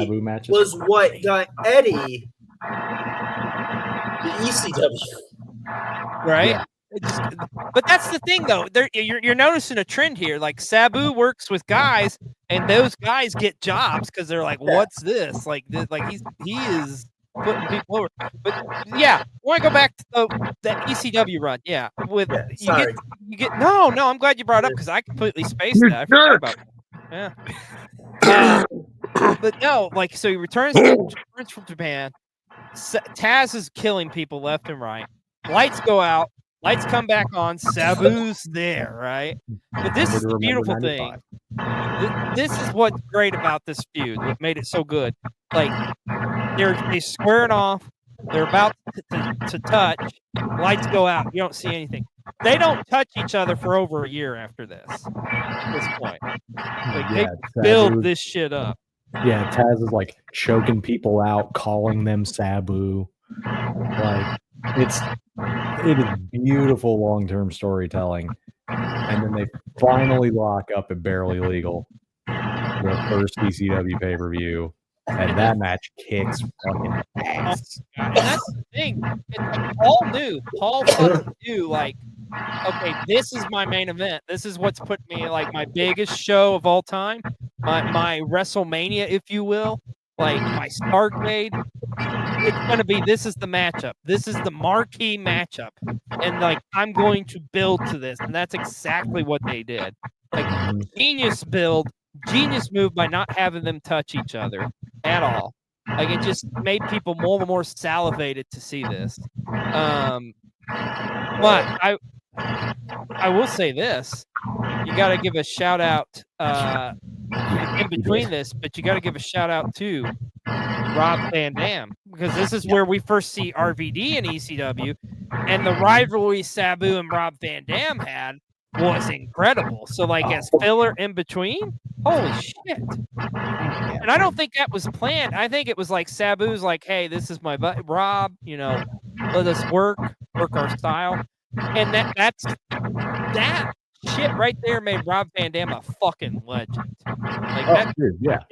was what got Eddie the ECW. Right? Yeah. But that's the thing, though. You're noticing a trend here. Like, Sabu works with guys, and those guys get jobs because they're like, "What's this?" Like he is putting people over. But yeah, I want to go back to the ECW run. Yeah, you get. No, I'm glad you brought it up because I completely spaced that. I forgot about that. Yeah. But no, like, so he returns from Japan. Taz is killing people left and right. Lights go out. Lights come back on. Sabu's there, right? But this is the beautiful thing. this is what's great about this feud. What made it so good? Like they squaring off. They're about to touch. Lights go out. You don't see anything. They don't touch each other for over a year after this. At this point, like they build this shit up. Yeah, Taz is like choking people out, calling them Sabu. Like it is beautiful long-term storytelling. And then they finally lock up at Barely Legal, the first ECW pay-per-view, and that match kicks fucking ass. And that's the thing. It's like Paul knew. Paul fucking knew, like, okay, this is my main event. This is what's put me like my biggest show of all time. My WrestleMania, if you will. Like my Starcade. It's gonna be this is the matchup. This is the marquee matchup. And like I'm going to build to this. And that's exactly what they did. Like genius build, genius move by not having them touch each other at all. Like it just made people more and more salivated to see this. But I will say this: you got to give a shout out in between this, but you got to give a shout out to Rob Van Dam because this is where we first see RVD in ECW, and the rivalry Sabu and Rob Van Dam had was incredible. So like as filler in between, holy shit. And I don't think that was planned. I think it was like Sabu's like, hey, this is my Rob, you know, let us work our style. And that shit right there made Rob Van Dam a fucking legend. Like that, yeah.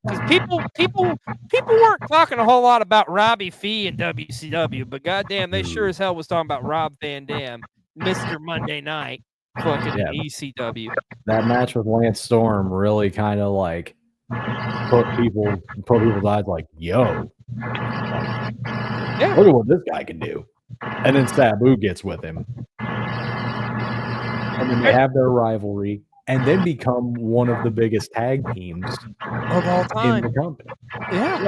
Because people weren't talking a whole lot about Robbie Fee and WCW, but goddamn, they sure as hell was talking about Rob Van Dam, Mr. Monday Night, fucking ECW. That match with Lance Storm really kind of like put people's eyes like, yo, look at what this guy can do. And then Sabu gets with him. And then they have their rivalry and then become one of the biggest tag teams of all time in the company. Yeah.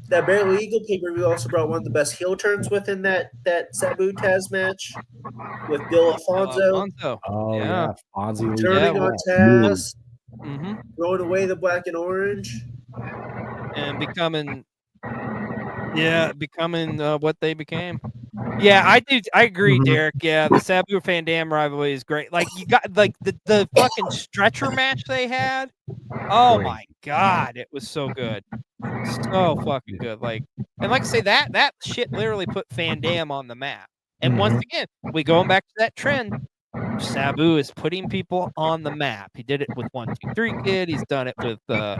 That Barely Legal pay-per-view also brought one of the best heel turns within that Sabu Taz match with Bill Alfonso. Oh yeah, Fonzie turning on Taz, throwing away the black and orange, and becoming what they became. Yeah, I agree, Derek. Yeah, the Sabu Van Dam rivalry is great. Like you got like the fucking stretcher match they had. Oh my god, it was so good. So fucking good. Like and like I say that shit literally put Van Dam on the map. And once again, we going back to that trend. Sabu is putting people on the map. He did it with 1-2-3 Kid. He's done it with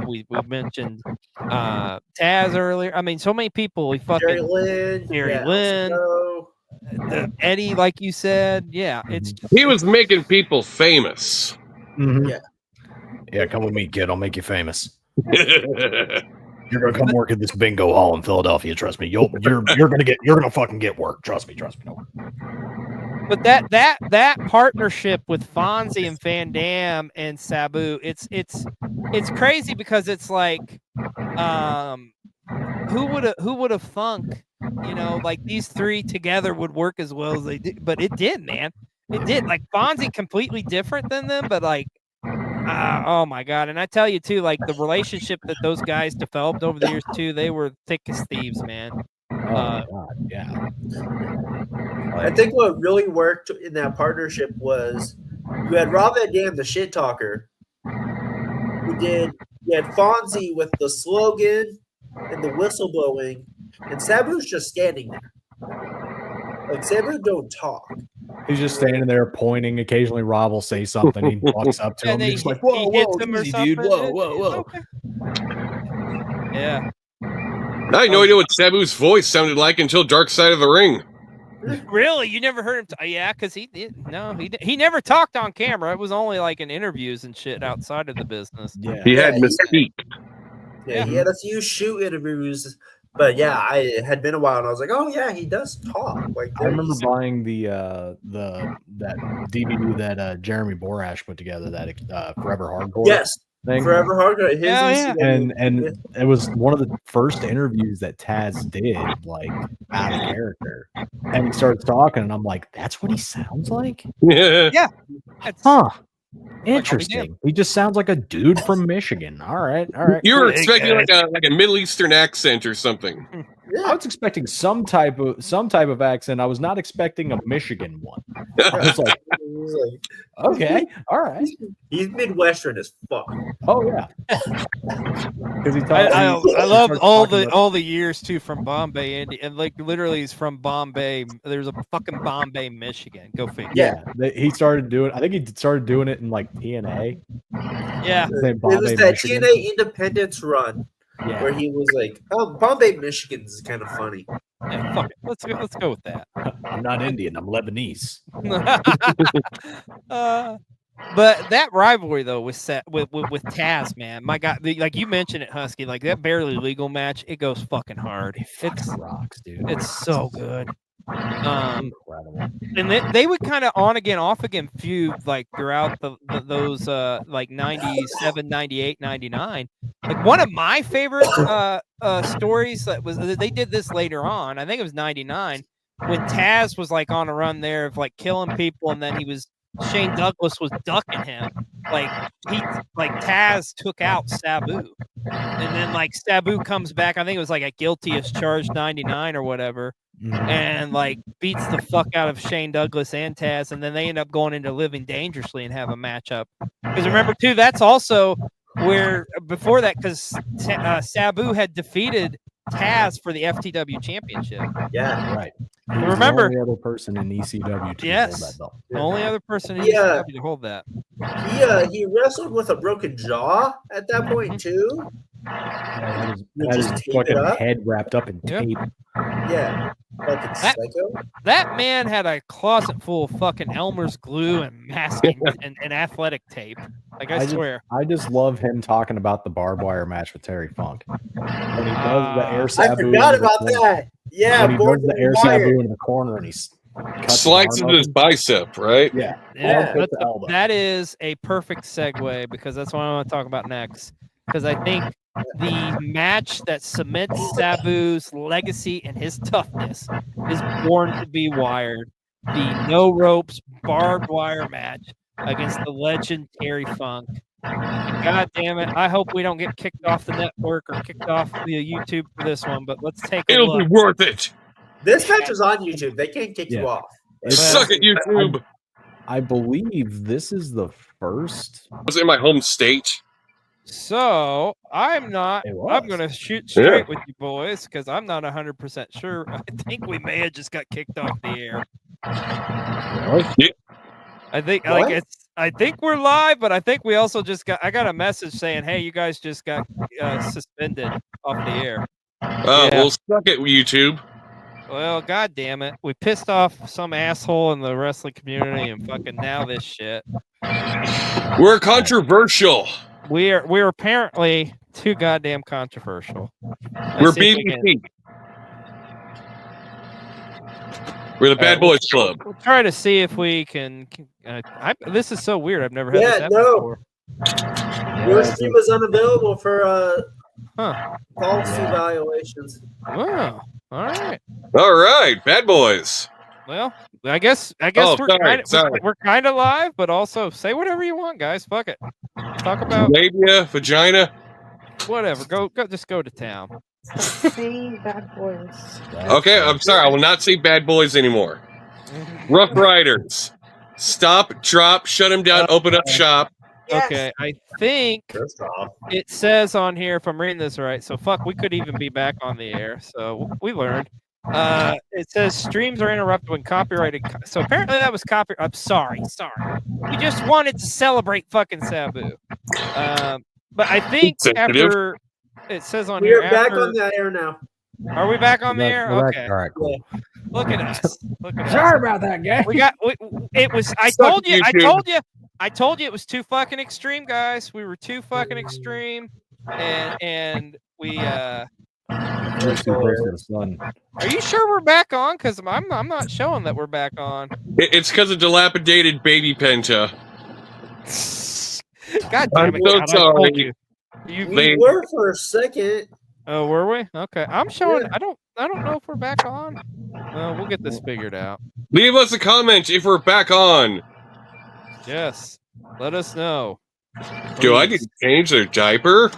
we mentioned Taz earlier. I mean, so many people. Jerry Lynn, Eddie, like you said. Yeah, he was making people famous. Yeah, come with me, kid. I'll make you famous. You're gonna come work at this bingo hall in Philadelphia. Trust me. You're gonna fucking get work. Trust me. No. But that partnership with Fonzie and Van Dam and Sabu, it's crazy because it's like, who would have thunk, you know, like these three together would work as well as they did, but it did, man. It did. Like Fonzie completely different than them, but like, oh my god! And I tell you too, like the relationship that those guys developed over the years too, they were thick as thieves, man. God, yeah. I think what really worked in that partnership was you had Rob Van Dam, the shit talker. You had Fonzie with the slogan and the whistleblowing, and Sabu's just standing there. Like Sabu don't talk. He's just standing there pointing. Occasionally, Rob will say something. He walks up to him. He's like, "Whoa, easy, dude! Whoa!" Okay. Yeah. I had no idea what Sabu's voice sounded like until Dark Side of the Ring. Really? You never heard him? Yeah, because he never talked on camera. It was only like in interviews and shit outside of the business. Yeah, he had mystique. Yeah, he had a few shoot interviews, but yeah, I had been a while, and I was like, oh yeah, he does talk. Like I remember buying that DVD that Jeremy Borash put together, that Forever Hardcore. Yes. Thing. Forever Hardcore. And it was one of the first interviews that Taz did, like out of character. And he starts talking, and I'm like, "That's what he sounds like." Yeah. Huh. Interesting. He just sounds like a dude from Michigan. All right. You were Hey, expecting guys. like a Middle Eastern accent or something. I was expecting some type of accent. I was not expecting a Michigan one. I was like, He's like, okay, all right. he's Midwestern as fuck. Oh yeah. Because I love all the years too from Bombay, and like literally he's from Bombay. There's a fucking Bombay, Michigan. Go figure. Yeah, he started doing. I think he started doing it in like TNA. Yeah, It was that TNA Independence run where he was like, "Oh, Bombay, Michigan is kind of funny." Yeah, fuck it. Let's go with that. I'm not Indian. I'm Lebanese. But that rivalry though with Taz, man, my God, like you mentioned it, Husky, like that barely legal match, it goes fucking hard. It rocks, dude. It's so good. Incredible. And they would kind of on again, off again feud like throughout those like 97, 98, 99. Like one of my favorite stories that was they did this later on. I think it was 99 when Taz was like on a run there of like killing people, and then Shane Douglas was ducking him. Like Taz took out Sabu. And then like Sabu comes back, I think it was like a guilty as charged 99 or whatever. And like beats the fuck out of Shane Douglas and Taz, and then they end up going into Living Dangerously and have a matchup. Because remember too, that's also where before that, because Sabu had defeated Taz for the FTW championship. Yeah, right. Remember, the only other person in ECW to hold that belt. The only other person in ECW to hold that. He wrestled with a broken jaw at that point too. That is fucking head wrapped up in tape. Yeah, fucking psycho. That man had a closet full of fucking Elmer's glue and masking and athletic tape. Like I swear. I just love him talking about the barbed wire match with Terry Funk. When he does the air Sabu. I forgot about that. Yeah, when he does the air Sabu in the corner and he slices his bicep, right? Yeah. That is a perfect segue because that's what I want to talk about next. Because I think the match that cements Sabu's legacy and his toughness is Born to Be Wired. The no ropes barbed wire match against the legend Terry Funk. God damn it. I hope we don't get kicked off the network or kicked off the YouTube for this one, but let's take a look. It'll be worth it. This match is on YouTube. They can't kick you off. Suck it, YouTube. I believe this is the first. Was in my home state. So I'm going to shoot straight with you boys because I'm not 100% sure. I think we may have just got kicked off the air. Yeah. I think I think we're live, but I think we also I got a message saying, "Hey, you guys just got suspended off the air." Well, suck it, YouTube. Well, god damn it. We pissed off some asshole in the wrestling community and fucking now this shit. We're controversial. We're apparently too goddamn controversial. We're BBC. We're the Bad Boys Club. We'll try to see if we can. This is so weird. I've never had this happen before. Your stream is unavailable for policy violations. Wow. All right. All right, Bad Boys. Well, I guess we're kind of live, but also say whatever you want, guys. Fuck it. Talk about labia, vagina, whatever. Go, just go to town. Say Bad Boys. Okay, I'm sorry. I will not say Bad Boys anymore. Rough Riders. Stop, drop, shut him down, open up shop. Yes. Okay, I think it says on here, if I'm reading this right, so fuck, we could even be back on the air. So we learned. It says streams are interrupted when copyrighted. So apparently that was copy. I'm sorry. We just wanted to celebrate fucking Sabu. But I think after it says on here, we're back on the air now. Are we back on the air? Okay. All right, cool. Look at us. Sorry about that, guy. It was. I told you it was too fucking extreme, guys. We were too fucking extreme, and we. We're too close to the sun. Are you sure we're back on? Because I'm not showing that we're back on. It's because of dilapidated baby Penta. God damn it! I'm so sorry. We were for a second. Oh, were we? Okay, I'm showing. Yeah. I don't know if we're back on. Well, we'll get this figured out. Leave us a comment if we're back on. Yes. Let us know. Do I get to change their diaper?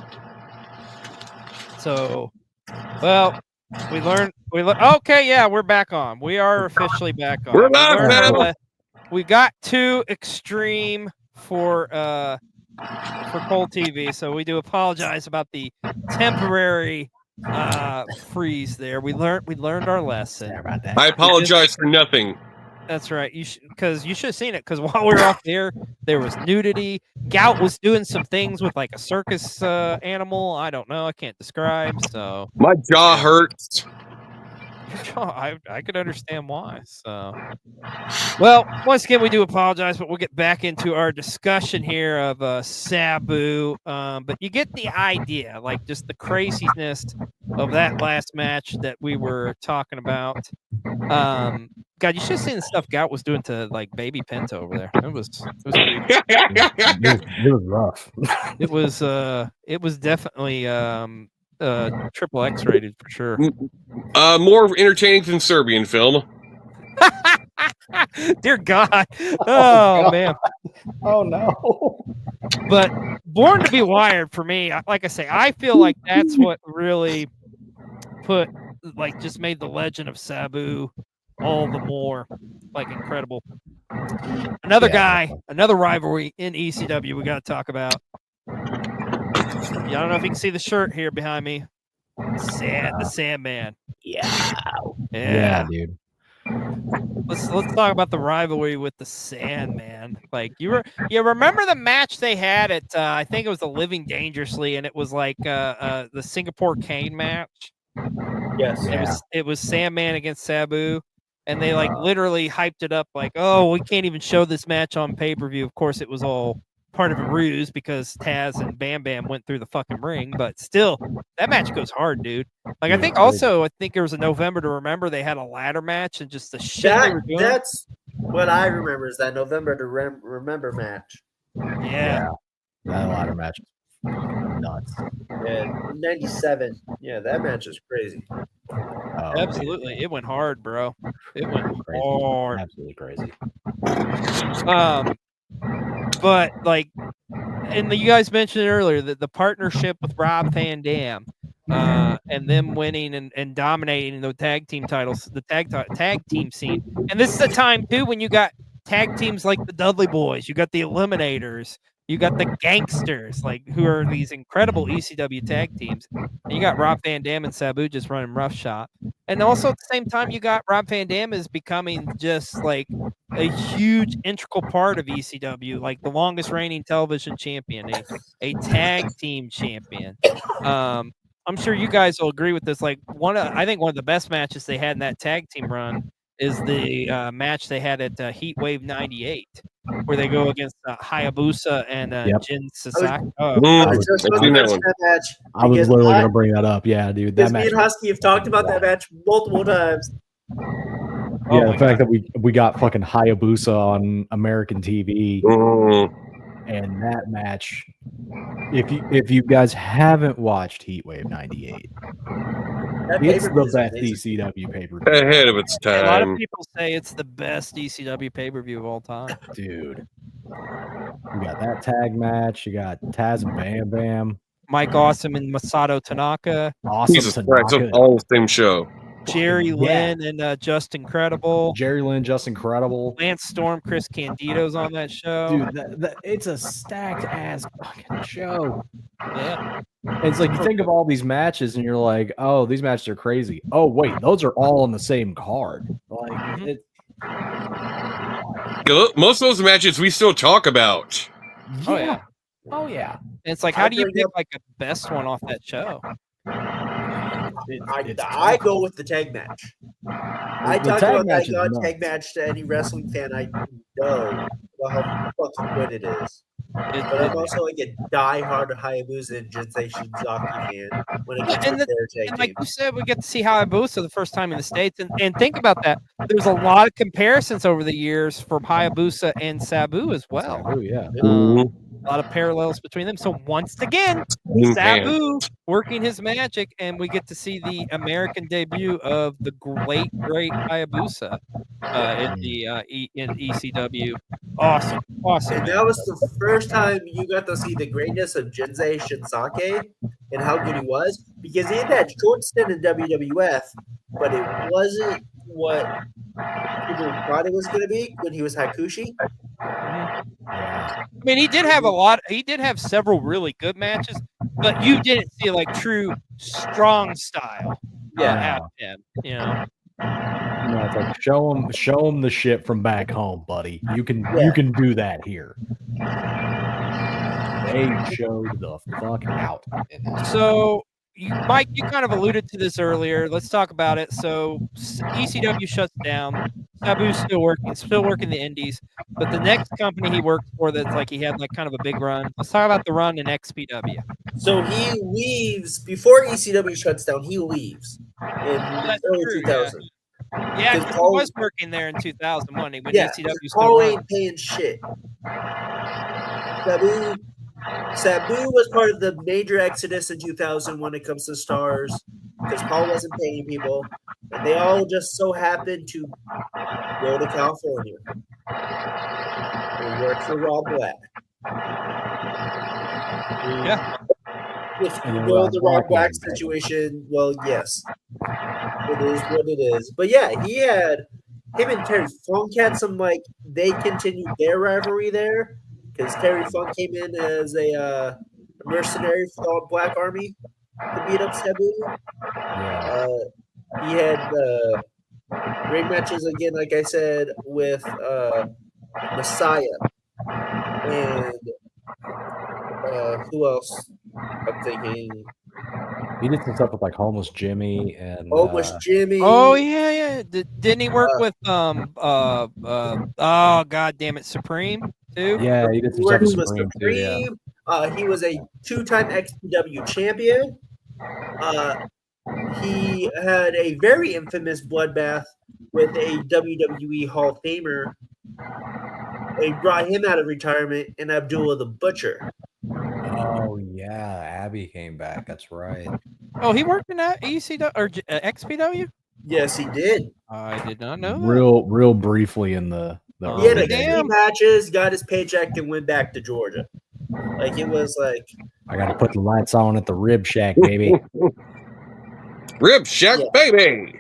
So, well, we learned. Okay, yeah, we're back on. We are officially back on. We're live now. We got too extreme for Cold TV, so we do apologize about the temporary freeze there. We learned our lesson. Sorry about that. I apologize for nothing. That's right. You should have seen it. Because while we were off there was nudity. Gout was doing some things with like a circus animal. I don't know. I can't describe. So My jaw hurts. I could understand why. So, well, once again, we do apologize, but we'll get back into our discussion here of Sabu. But you get the idea, like just the craziness of that last match that we were talking about. God, you should have seen the stuff Gout was doing to like Baby Pinto over there. It was creepy. It was rough. It was definitely triple X rated for sure. More entertaining than Serbian film. Dear God. Oh man. Oh no. But Born to Be Wired for me, like I say, I feel like that's what really just made the legend of Sabu all the more like incredible. Another guy, another rivalry in ECW we got to talk about. I don't know if you can see the shirt here behind me. The Sandman. Yeah, dude. Let's talk about the rivalry with the Sandman. Like you remember the match they had at I think it was the Living Dangerously, and it was like the Singapore Cane match. Yes. It was Sandman against Sabu. And they like literally hyped it up like, oh, we can't even show this match on pay-per-view. Of course, it was all part of a ruse because Taz and Bam Bam went through the fucking ring. But still, that match goes hard, dude. Like, I think there was a November to Remember. They had a ladder match and just the shit they were doing. That's what I remember is that November to Remember match. Yeah. That ladder match is nuts. Yeah, 97. Yeah, that match is crazy. Oh, absolutely. It went hard, bro. It went crazy. hard. Absolutely crazy. But like, and you guys mentioned earlier that the partnership with Rob Van Dam, and them winning and dominating the tag team titles, the tag team scene. And this is a time too when you got tag teams like the Dudley Boys, you got the Eliminators, you got the Gangsters, like who are these incredible ECW tag teams. And you got Rob Van Dam and Sabu just running roughshod. And also at the same time, you got Rob Van Dam is becoming just like a huge integral part of ECW, like the longest reigning television champion, a tag team champion. I'm sure you guys will agree with this. Like I think one of the best matches they had in that tag team run is the match they had at Heat Wave 98, where they go against Hayabusa and Jin Sasaki. I was literally going to bring that up. Yeah, dude. That match. Me and Husky have talked about that match multiple times. Yeah, the fact that we got fucking Hayabusa on American TV, and that match. If you guys haven't watched Heatwave 98, it's the best ECW pay-per-view. Ahead of its time. A lot of people say it's the best ECW pay-per-view of all time. Dude. You got that tag match. You got Taz and Bam Bam. Mike Awesome and Masato Tanaka. Jesus Christ, it's all the same show. Jerry Lynn and Just Incredible. Jerry Lynn, Just Incredible. Lance Storm, Chris Candido's on that show. Dude, it's a stacked ass fucking show. Yeah. It's like you think of all these matches and you're like, oh, these matches are crazy. Oh, wait, those are all on the same card. Like, most of those matches we still talk about. Oh, yeah. Oh, yeah. And it's like, how do you pick like a best one off that show? I go with the tag match. I talk about that tag match to any wrestling fan I know how fucking good it is. But I'm also like a diehard Hayabusa and Jinsei Shinzaki fan when it gets to their tag and like you said, we get to see Hayabusa the first time in the States. And think about that. There's a lot of comparisons over the years for Hayabusa and Sabu as well. Sabu, yeah. A lot of parallels between them. So once again, Man. Sabu working his magic, and we get to see the American debut of the great Hayabusa in ECW. Awesome And match. that was the first time you got to see the greatness of Jinsei Shinsake and how good he was, because he had that short stint in WWF, but it wasn't what people thought it was going to be when he was Hakushi. I mean, he did have a lot. He did have several really good matches, but you didn't see like true strong style. Out of him. You know. No, it's like show him the shit from back home, buddy. You can do that here. They showed the fuck out. So, Mike, you kind of alluded to this earlier. Let's talk about it. So, ECW shuts down. Sabu's still working the indies. But the next company he worked for, that's like he had like kind of a big run. Let's talk about the run in XPW. So he leaves before ECW shuts down. He leaves in early 2000. Yeah, because he was working there in 2001 when ECW Paul ain't paying shit. Sabu was part of the major exodus in 2000 when it comes to stars, because Paul wasn't paying people, and they all just so happened to go to California and work for Rob Black. Yeah. If you know the Rob Black situation, well, yes. It is what it is. But yeah, him and Terry Funk had some, like, they continued their rivalry there, because Terry Funk came in as a mercenary for the Black Army to beat up Sabu. He had great matches again, like I said, with Messiah and who else? I'm thinking. He did some stuff with like Homeless Jimmy and Homeless Jimmy. Oh yeah. Didn't he work with oh god damn it, Supreme too? Yeah, he did some stuff with Supreme too. Yeah. He was a 2-time XPW champion. He had a very infamous bloodbath with a WWE Hall of Famer. They brought him out of retirement, and Abdullah the Butcher. Oh yeah, Abby came back. That's right. Oh, he worked in ECW or XPW? Yes, he did. I did not know. Real briefly in the he had like 3 matches, got his paycheck, and went back to Georgia. Like it was like I got to put the lights on at the Rib Shack, baby. Rib Shack, baby.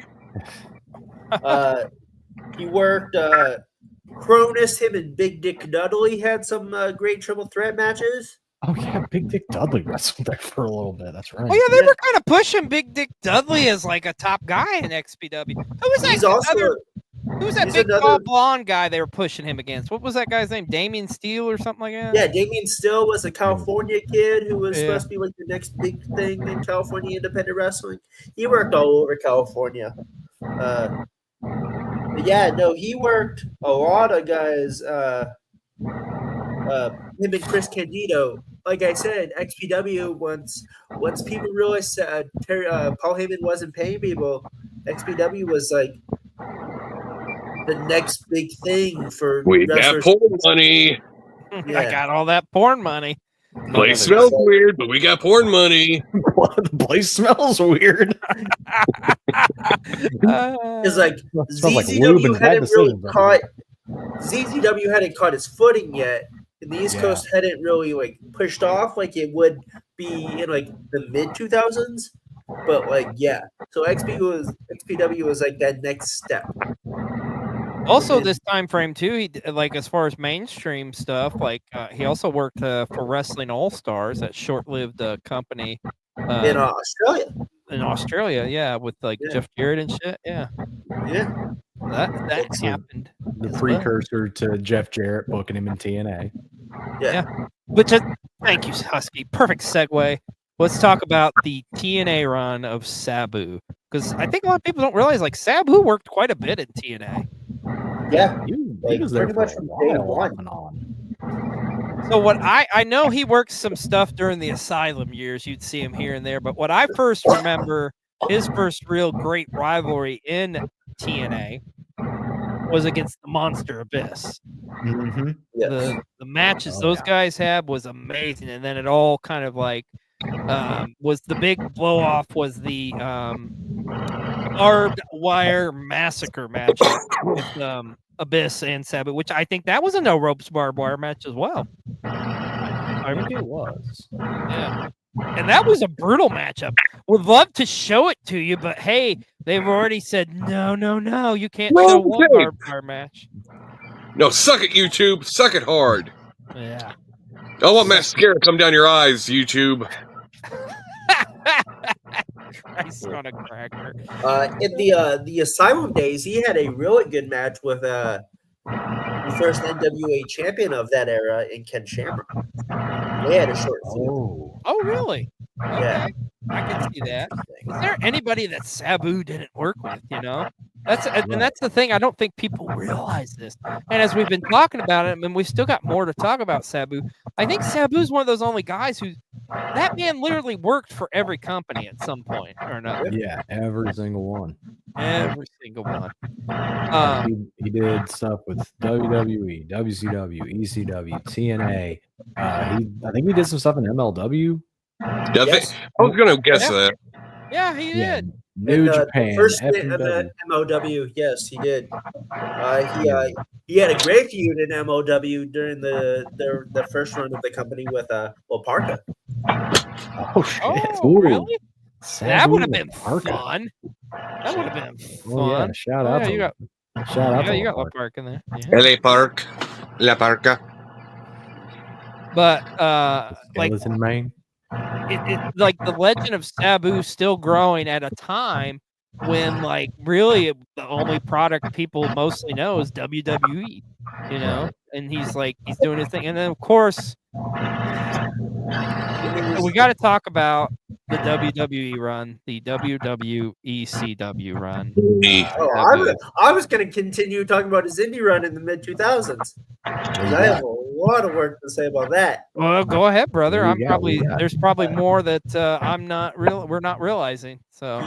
He worked Cronus. Him and Big Dick Dudley had some great triple threat matches. Oh yeah, Big Dick Dudley wrestled there for a little bit. That's right. Oh yeah, they were kind of pushing Big Dick Dudley as like a top guy in XPW. Who was that? Who's that big tall blonde guy they were pushing him against? What was that guy's name? Damian Steele or something like that? Yeah, Damian Steele was a California kid who was supposed to be like the next big thing in California independent wrestling. He worked all over California. He worked a lot of guys. Him and Chris Candido. Like I said, XPW once people realized Paul Heyman wasn't paying people, XPW was like the next big thing for wrestlers. Got porn money. Yeah. I got all that porn money. The place smells weird, but we got porn money. The place smells weird. It's like ZZW hadn't really caught. ZZW hadn't caught his footing yet, and the East Coast hadn't really like pushed off like it would be in like the mid 2000s. But so XPW was like that next step. Also, this time frame too, he like as far as mainstream stuff, like he also worked for Wrestling All Stars, that short-lived company in Australia. In Australia, yeah, with like Jeff Jarrett and shit, yeah. That happened. The precursor to Jeff Jarrett booking him in TNA. Yeah. Which thank you, Husky. Perfect segue. Let's talk about the TNA run of Sabu, because I think a lot of people don't realize like Sabu worked quite a bit in TNA. Yeah, he was there pretty much from day one. So what I know he worked some stuff during the Asylum years. You'd see him here and there, but what I first remember his first real great rivalry in TNA was against the Monster Abyss. Mhm. Yes. The matches Oh, those yeah. guys had was amazing, and then it all kind of like was the big blow off was the barbed wire massacre matchup with Abyss and Sabu, which I think that was a no ropes barbed wire match as well. I think it was. Yeah. And that was a brutal matchup. Would love to show it to you, but hey, they've already said no, you can't show one Okay. barbed wire match. No, suck it, YouTube. Suck it hard. Yeah. I want mascara come down your eyes, YouTube. Christ on a cracker. In the Asylum days, he had a really good match with the first NWA champion of that era in Ken Shamrock. They had a short feud. Oh, really? Yeah. Okay. I can see that. Is there anybody that Sabu didn't work with, you know? And that's the thing. I don't think people realize this. And as we've been talking about it, I mean, we've still got more to talk about Sabu. I think Sabu's one of those only guys who that man literally worked for every company at some point or another. Yeah, every single one. Every single one. He did stuff with WWE, WCW, ECW, TNA. I think he did some stuff in MLW. Yes. I was gonna guess that. Yeah, he did. New And, Japan, first stint of FMW. MOW, yes, he did. He had a great feud in MOW during the first run of the company with Parka. Oh shit! Oh, Ooh. really? That Sabu would have been Parka. fun. That would have been fun. Oh yeah, shout out to you got, shout out to you got La Parka. Park in there. Yeah. LA Park. La Parka. But like Skeleton Man. it like the legend of Sabu still growing at a time when like really the only product people mostly know is WWE, you know, and he's doing his thing, and then of course we got to talk about the WWE run, the WWECW run. Oh, I was going to continue talking about his indie run in the mid 2000s. I have a lot of work to say about that. Well, go ahead, brother. What do you got? There's probably more that we're not realizing. So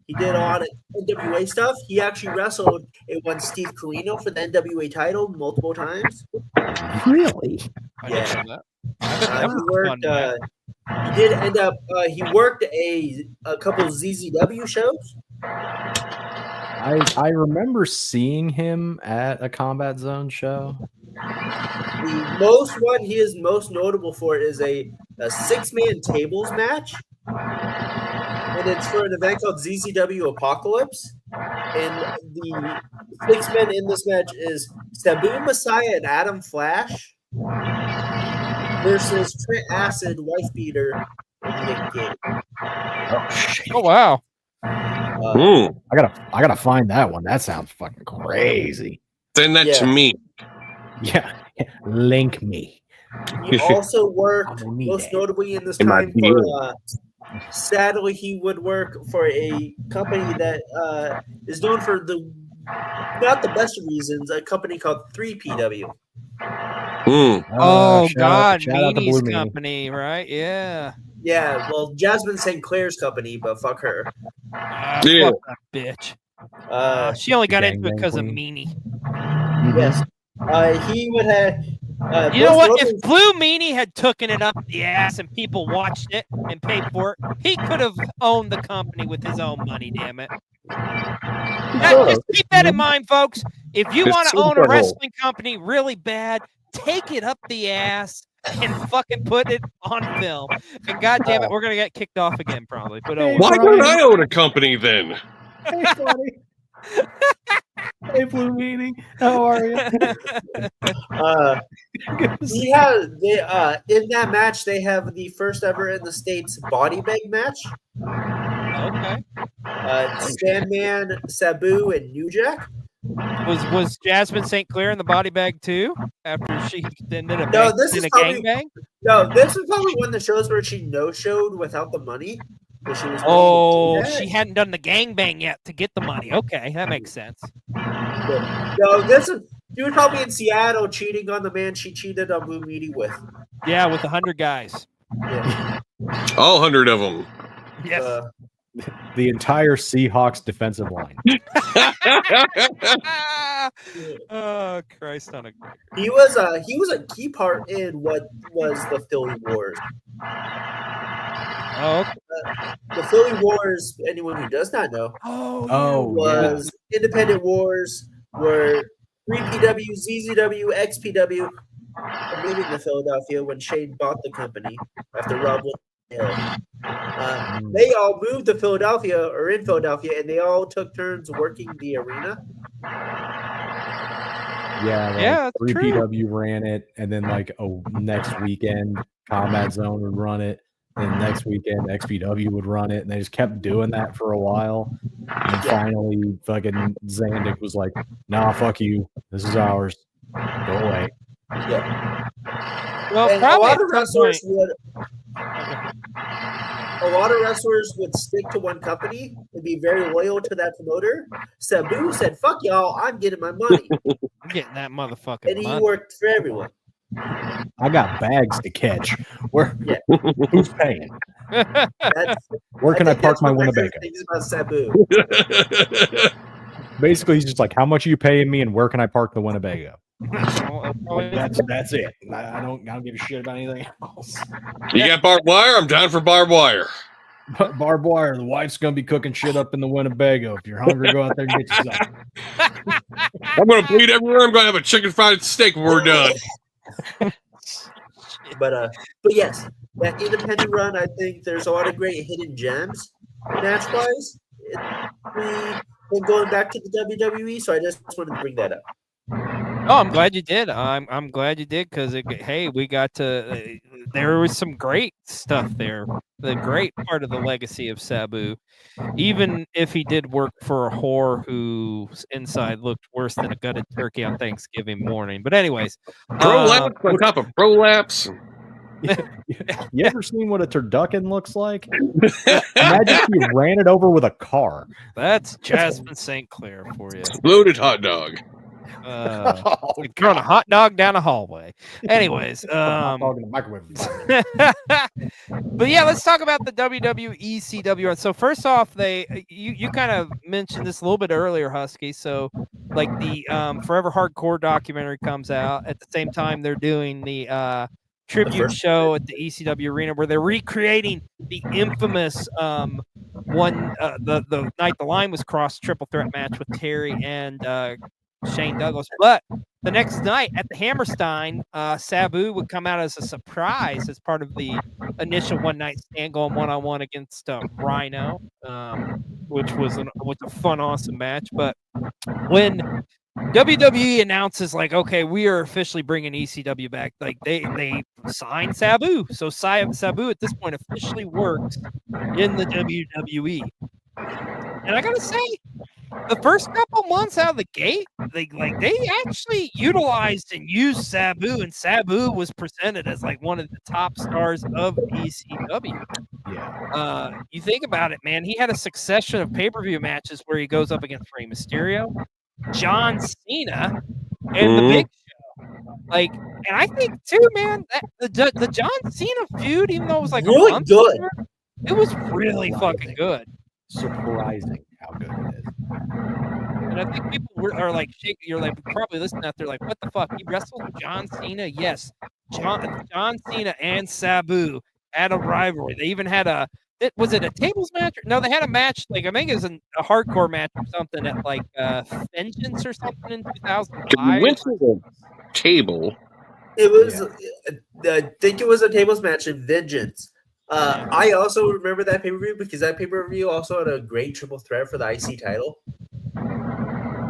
He did a lot of NWA stuff. He actually wrestled and won Steve Corino for the NWA title multiple times. Really? I didn't know that. He worked. He did end up. He worked a couple ZZW shows. I remember seeing him at a Combat Zone show. The most one he is most notable for is a 6-man tables match. And it's for an event called ZZW Apocalypse. And the 6 men in this match is Sabu Messiah and Adam Flash versus Trent Acid, Wife Beater, and Nick Gage. Oh shit! Oh wow! I gotta find that one. That sounds fucking crazy. Send that to me. Yeah, link me. He also worked most notably in this time for. Sadly, he would work for a company that is known for not the best of reasons, a company called 3PW. Oh God, shout out to Meanie's Blue Meanie. company, right? Yeah. Yeah, well, Jasmine St. Clair's company, but fuck her. Fuck that bitch. She only got into it because of Meanie. Yes. He would have. You know what? If Blue Meanie had taken it up the ass and people watched it and paid for it, he could have owned the company with his own money. Damn it! Just keep that in mind, folks. If you want to own a wrestling company really bad, take it up the ass and fucking put it on film. And God damn it, we're gonna get kicked off again probably. But why don't I own a company then? Hey, buddy. Hey, Blue Meanie, how are you? He has in that match they have the first ever in the States body bag match. Okay. Sandman, Sabu, and New Jack. Was Jasmine St. Clair in the body bag too? After she ended up this is probably gangbang? No, this is probably one of the shows where she no-showed without the money. She hadn't done the gangbang yet to get the money. Okay, that makes sense. No, she was probably in Seattle cheating on the man she cheated on Blue Meanie with. Yeah, with 100 guys. Yeah. All 100 of them. Yes. The entire Seahawks defensive line. Oh Christ on a He was a key part in what was the Philly Wars. oh The Philly Wars, anyone who does not know, was independent wars where 3PW, ZZW, XPW were moving to Philadelphia when Shane bought the company after Rob went to jail. They all moved to Philadelphia or in Philadelphia, and they all took turns working the arena. Yeah, Yeah, like that's true. 3PW ran it, and then like next weekend Combat Zone would run it, and next weekend XPW would run it, and they just kept doing that for a while. And finally, fucking Zandig was like, "Nah, fuck you. This is ours. Go away." Yeah. Well, And a probably lot at of some wrestlers point. would stick to one company and be very loyal to that promoter. Sabu said, "Fuck y'all, I'm getting my money," I'm getting that motherfucking and he money. worked for everyone. I got bags to catch. Where? Yeah. Who's paying? That's Where can I think park that's my one of my Winnebago? favorite things about Sabu. Basically, he's just like, "How much are you paying me, and where can I park the Winnebago?" Oh, That's it. I don't give a shit about anything else. You got barbed wire? I'm down for barbed wire. Barbed wire. The wife's gonna be cooking shit up in the Winnebago. If you're hungry, go out there and get you some. I'm gonna bleed everywhere. I'm gonna have a chicken fried steak when we're done. But yes, that independent run, I think there's a lot of great hidden gems match wise. We're going back to the WWE, so I just wanted to bring that up. Oh, I'm glad you did. I'm glad you did because hey, we got to. There was some great stuff there. The great part of the legacy of Sabu, even if he did work for a whore whose inside looked worse than a gutted turkey on Thanksgiving morning. But anyways, prolapse on top of prolapse. You ever seen what a turducken looks like? Imagine if you ran it over with a car. That's Jasmine St. Clair for you. Exploded hot dog. Throwing a hot dog down a hallway. Anyways, hot dog in the microwave. But yeah, let's talk about the WWE ECW. So first off, you kind of mentioned this a little bit earlier, Husky. So like the Forever Hardcore documentary comes out at the same time they're doing the tribute show at the ECW arena where they're recreating the infamous the night the line was crossed triple threat match with Terry and Shane Douglas. But the next night at the Hammerstein, Sabu would come out as a surprise as part of the initial one night stand going 1-on-1 against Rhino, which was a fun, awesome match. But when WWE announces like, okay, we are officially bringing ECW back, like they signed Sabu. So Sabu at this point officially works in the WWE. And I gotta say, the first couple months out of the gate, they actually utilized and used Sabu, and Sabu was presented as like one of the top stars of ECW. Yeah. You think about it, man. He had a succession of pay-per-view matches where he goes up against Rey Mysterio, John Cena, and the Big Show. Like, and I think too, man, that the John Cena feud, even though it was like really a month good, later, it was really fucking good. Surprising how good it is. And I think people are like shaking. You're like probably listening out there like, what the fuck? He wrestled John Cena? Yes. John Cena and Sabu had a rivalry. They even had was it a tables match? No, they had a match. Like I think it was a hardcore match or something at like Vengeance or something in 2005. We went to the table. It was, I think it was a tables match in Vengeance. I also remember that pay-per-view because that pay-per-view also had a great triple threat for the IC title.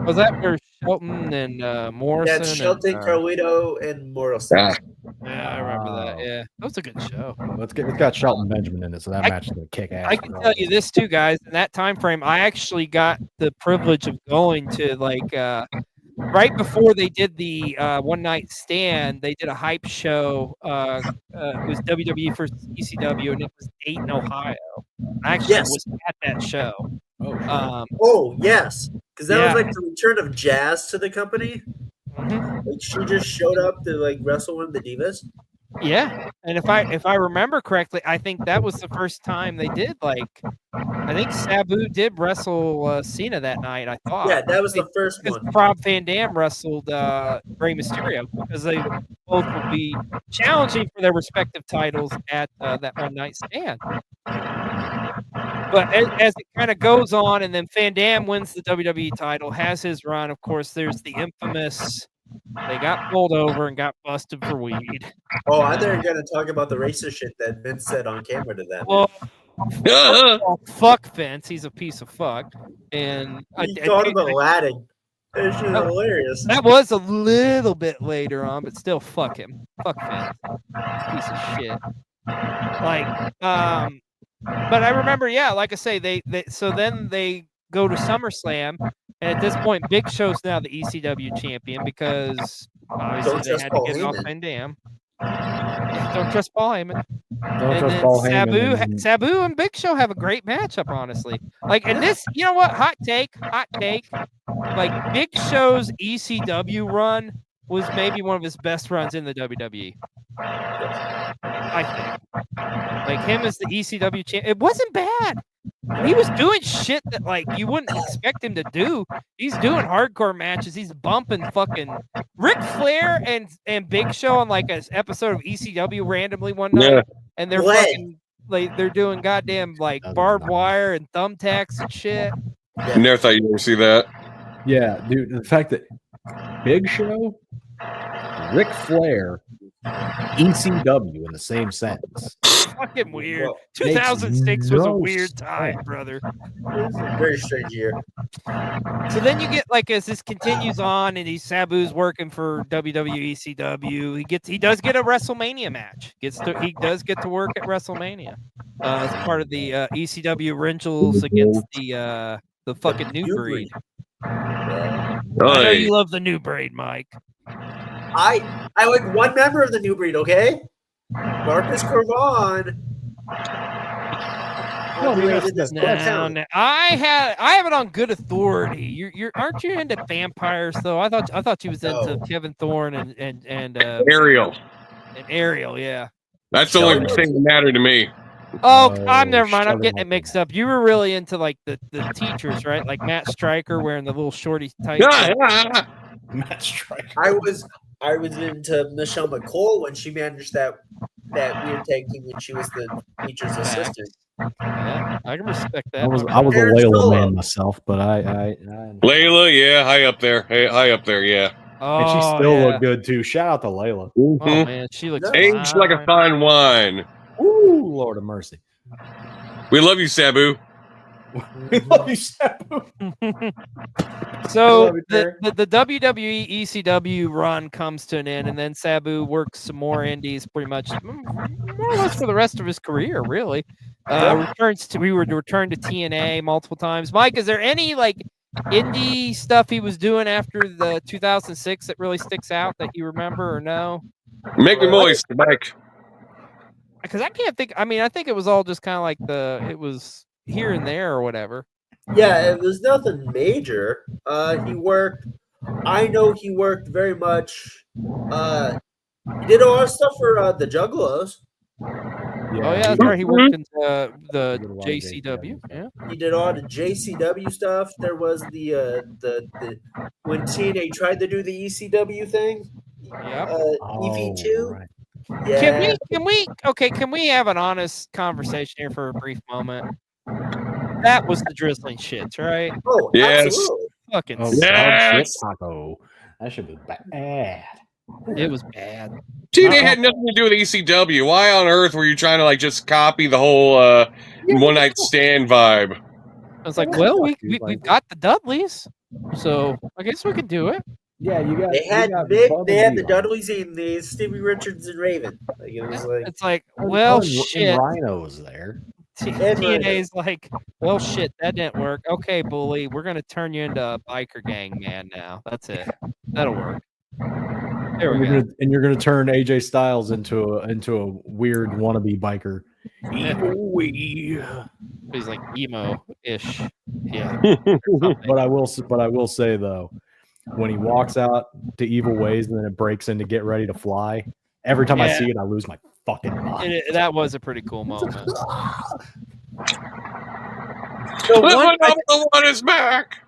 Was that where Shelton and Morrison? Yeah, Shelton, Carlito, and Morrison. Yeah, I remember that. Yeah, that was a good show. It's got Shelton Benjamin in it, so that match is gonna kick ass. I can tell you this too, guys. In that time frame, I actually got the privilege of going to like right before they did the one night stand. They did a hype show. It was WWE for ECW, and it was Dayton, Ohio. I actually was at that show. Yes, because that was like the return of Jazz to the company. Like she just showed up to like wrestle one of the divas. Yeah, and if I remember correctly, I think that was the first time they did I think Sabu did wrestle Cena that night. I thought. Yeah, that was the first Because one. Rob Van Dam wrestled Rey Mysterio because they both would be challenging for their respective titles at that one night stand. But as it kind of goes on, and then Van Dam wins the WWE title, has his run. Of course, there's the infamous they got pulled over and got busted for weed. Oh, I thought you were gonna talk about the racist shit that Vince said on camera to them. Well, fuck Vince, he's a piece of fuck. And He called him Aladdin. It's hilarious. That was a little bit later on, but still, fuck him. Fuck Vince. Piece of shit. But I remember, yeah, like I say, they so then they go to SummerSlam, and at this point, Big Show's now the ECW champion because obviously they had to get off Van Dam. Don't trust Paul Heyman. Don't trust Paul Heyman. Sabu and Big Show have a great matchup, honestly. And this, you know what? Hot take. Like Big Show's ECW run was maybe one of his best runs in the WWE. I think. Like him as the ECW champ, it wasn't bad. He was doing shit that you wouldn't expect him to do. He's doing hardcore matches. He's bumping fucking Ric Flair and Big Show on an episode of ECW randomly one night, and they're fucking they're doing goddamn barbed wire and thumbtacks and shit. Yeah. Never thought you'd ever see that. Yeah, dude. The fact that Big Show, Ric Flair, ECW in the same sentence. Fucking weird. 2006 was a weird time, brother. It was a very strange year. So then you get as this continues on, and Sabu's working for WWE ECW. He does get a WrestleMania match. He does get to work at WrestleMania as part of the ECW rentals against the fucking New Breed. I know you love the New Breed, Mike. I like one member of the New Breed, okay? Marcus Corvon. I have it on good authority. You're aren't you into vampires though? I thought you was into Kevin Thorne and Ariel. And Ariel, yeah. That's the only thing that mattered to me. Oh, I'm never mind. I'm getting it mixed up. You were really into the teachers, right? Like Matt Stryker wearing the little shorty tight. Matt Stryker. I was into Michelle McCool when she managed that weird tag team when she was the teacher's assistant. Yeah, I can respect that. I was a Layla man myself, but I Layla, yeah, high up there, yeah. Oh, and she still looked good too. Shout out to Layla. Mm-hmm. Oh man, she looks aged like a fine wine. Ooh, Lord of mercy. We love you, Sabu. We love you, Sabu. So the WWE ECW run comes to an end, and then Sabu works some more indies, pretty much more or less for the rest of his career. Really, return to TNA multiple times. Mike, is there any indie stuff he was doing after the 2006 that really sticks out that you remember or no? Make me moist, Mike. Because I can't think. I mean, I think it was all just kind of it was here and there or whatever. Yeah, it was nothing major. He worked. I know he worked very much. He did a lot of stuff for the Juggalos. Yeah. Oh yeah, that's right. He worked in the JCW. Yeah, he did all the JCW stuff. There was the when TNA tried to do the ECW thing. Yeah. EV2. Right. Yeah. Can we have an honest conversation here for a brief moment? That was the drizzling shits, right? Oh, yes. Absolutely. Fucking yes. Taco. That should be bad. It was bad. TNA had nothing to do with ECW. Why on earth were you trying to just copy the whole one night stand vibe? I was like, well, we've got the Dudleys, so I guess we could do it. Yeah, you got. They had the Dudleys and the Stevie Richards and Raven. It's like, well, shit. Rhino's there. TNA's like, well, shit, that didn't work. Okay, bully, we're gonna turn you into a biker gang man now. That's it. That'll work. There we go. And you're gonna turn AJ Styles into a weird wannabe biker. He's like emo-ish. Yeah. But I will say though, when he walks out to Evil Ways and then it breaks into Get Ready to Fly, Every time I Yeah. see it, I lose my fucking mind. That was a pretty cool moment. The phenomenal one is back.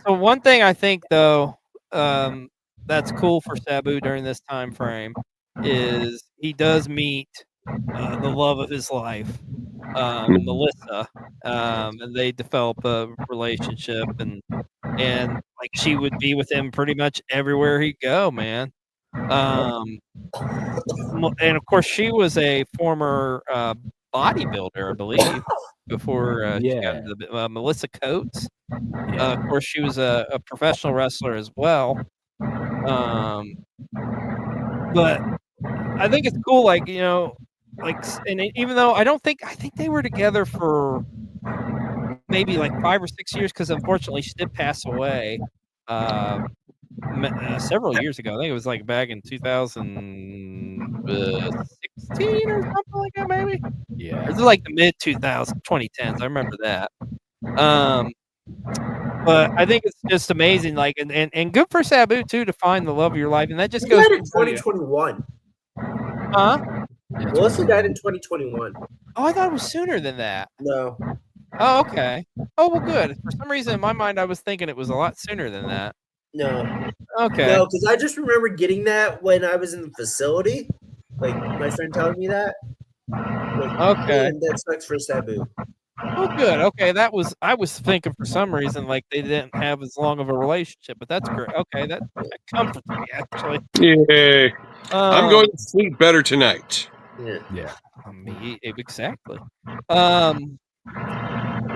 So one thing I think though, that's cool for Sabu during this time frame is he does meet the love of his life, Melissa, and they develop a relationship, and like she would be with him pretty much everywhere he'd go, man. And of course, she was a former bodybuilder, I believe, before she got into the Melissa Coates. Of course, she was a professional wrestler as well. But I think it's cool, like, and even though I think they were together for maybe like 5 or 6 years, because unfortunately she did pass away several years ago. I think it was like back in 2016 or something like that, maybe. Yeah. It was like the mid 2010s. I remember that. But I think it's just amazing, like, and good for Sabu too to find the love of your life, and that just goes in 2021. Huh? Melissa died in 2021. Oh, I thought it was sooner than that. No. Oh, okay. Oh, well, good. For some reason in my mind, I was thinking it was a lot sooner than that. No. Okay. No, because I just remember getting that when I was in the facility. Like, my friend telling me that. Like, okay. And that sucks for Sabu. Oh, good. Okay, I was thinking for some reason like they didn't have as long of a relationship, but that's great. Okay, that comforts me actually. Yay! I'm going to sleep better tonight. Yeah. Exactly.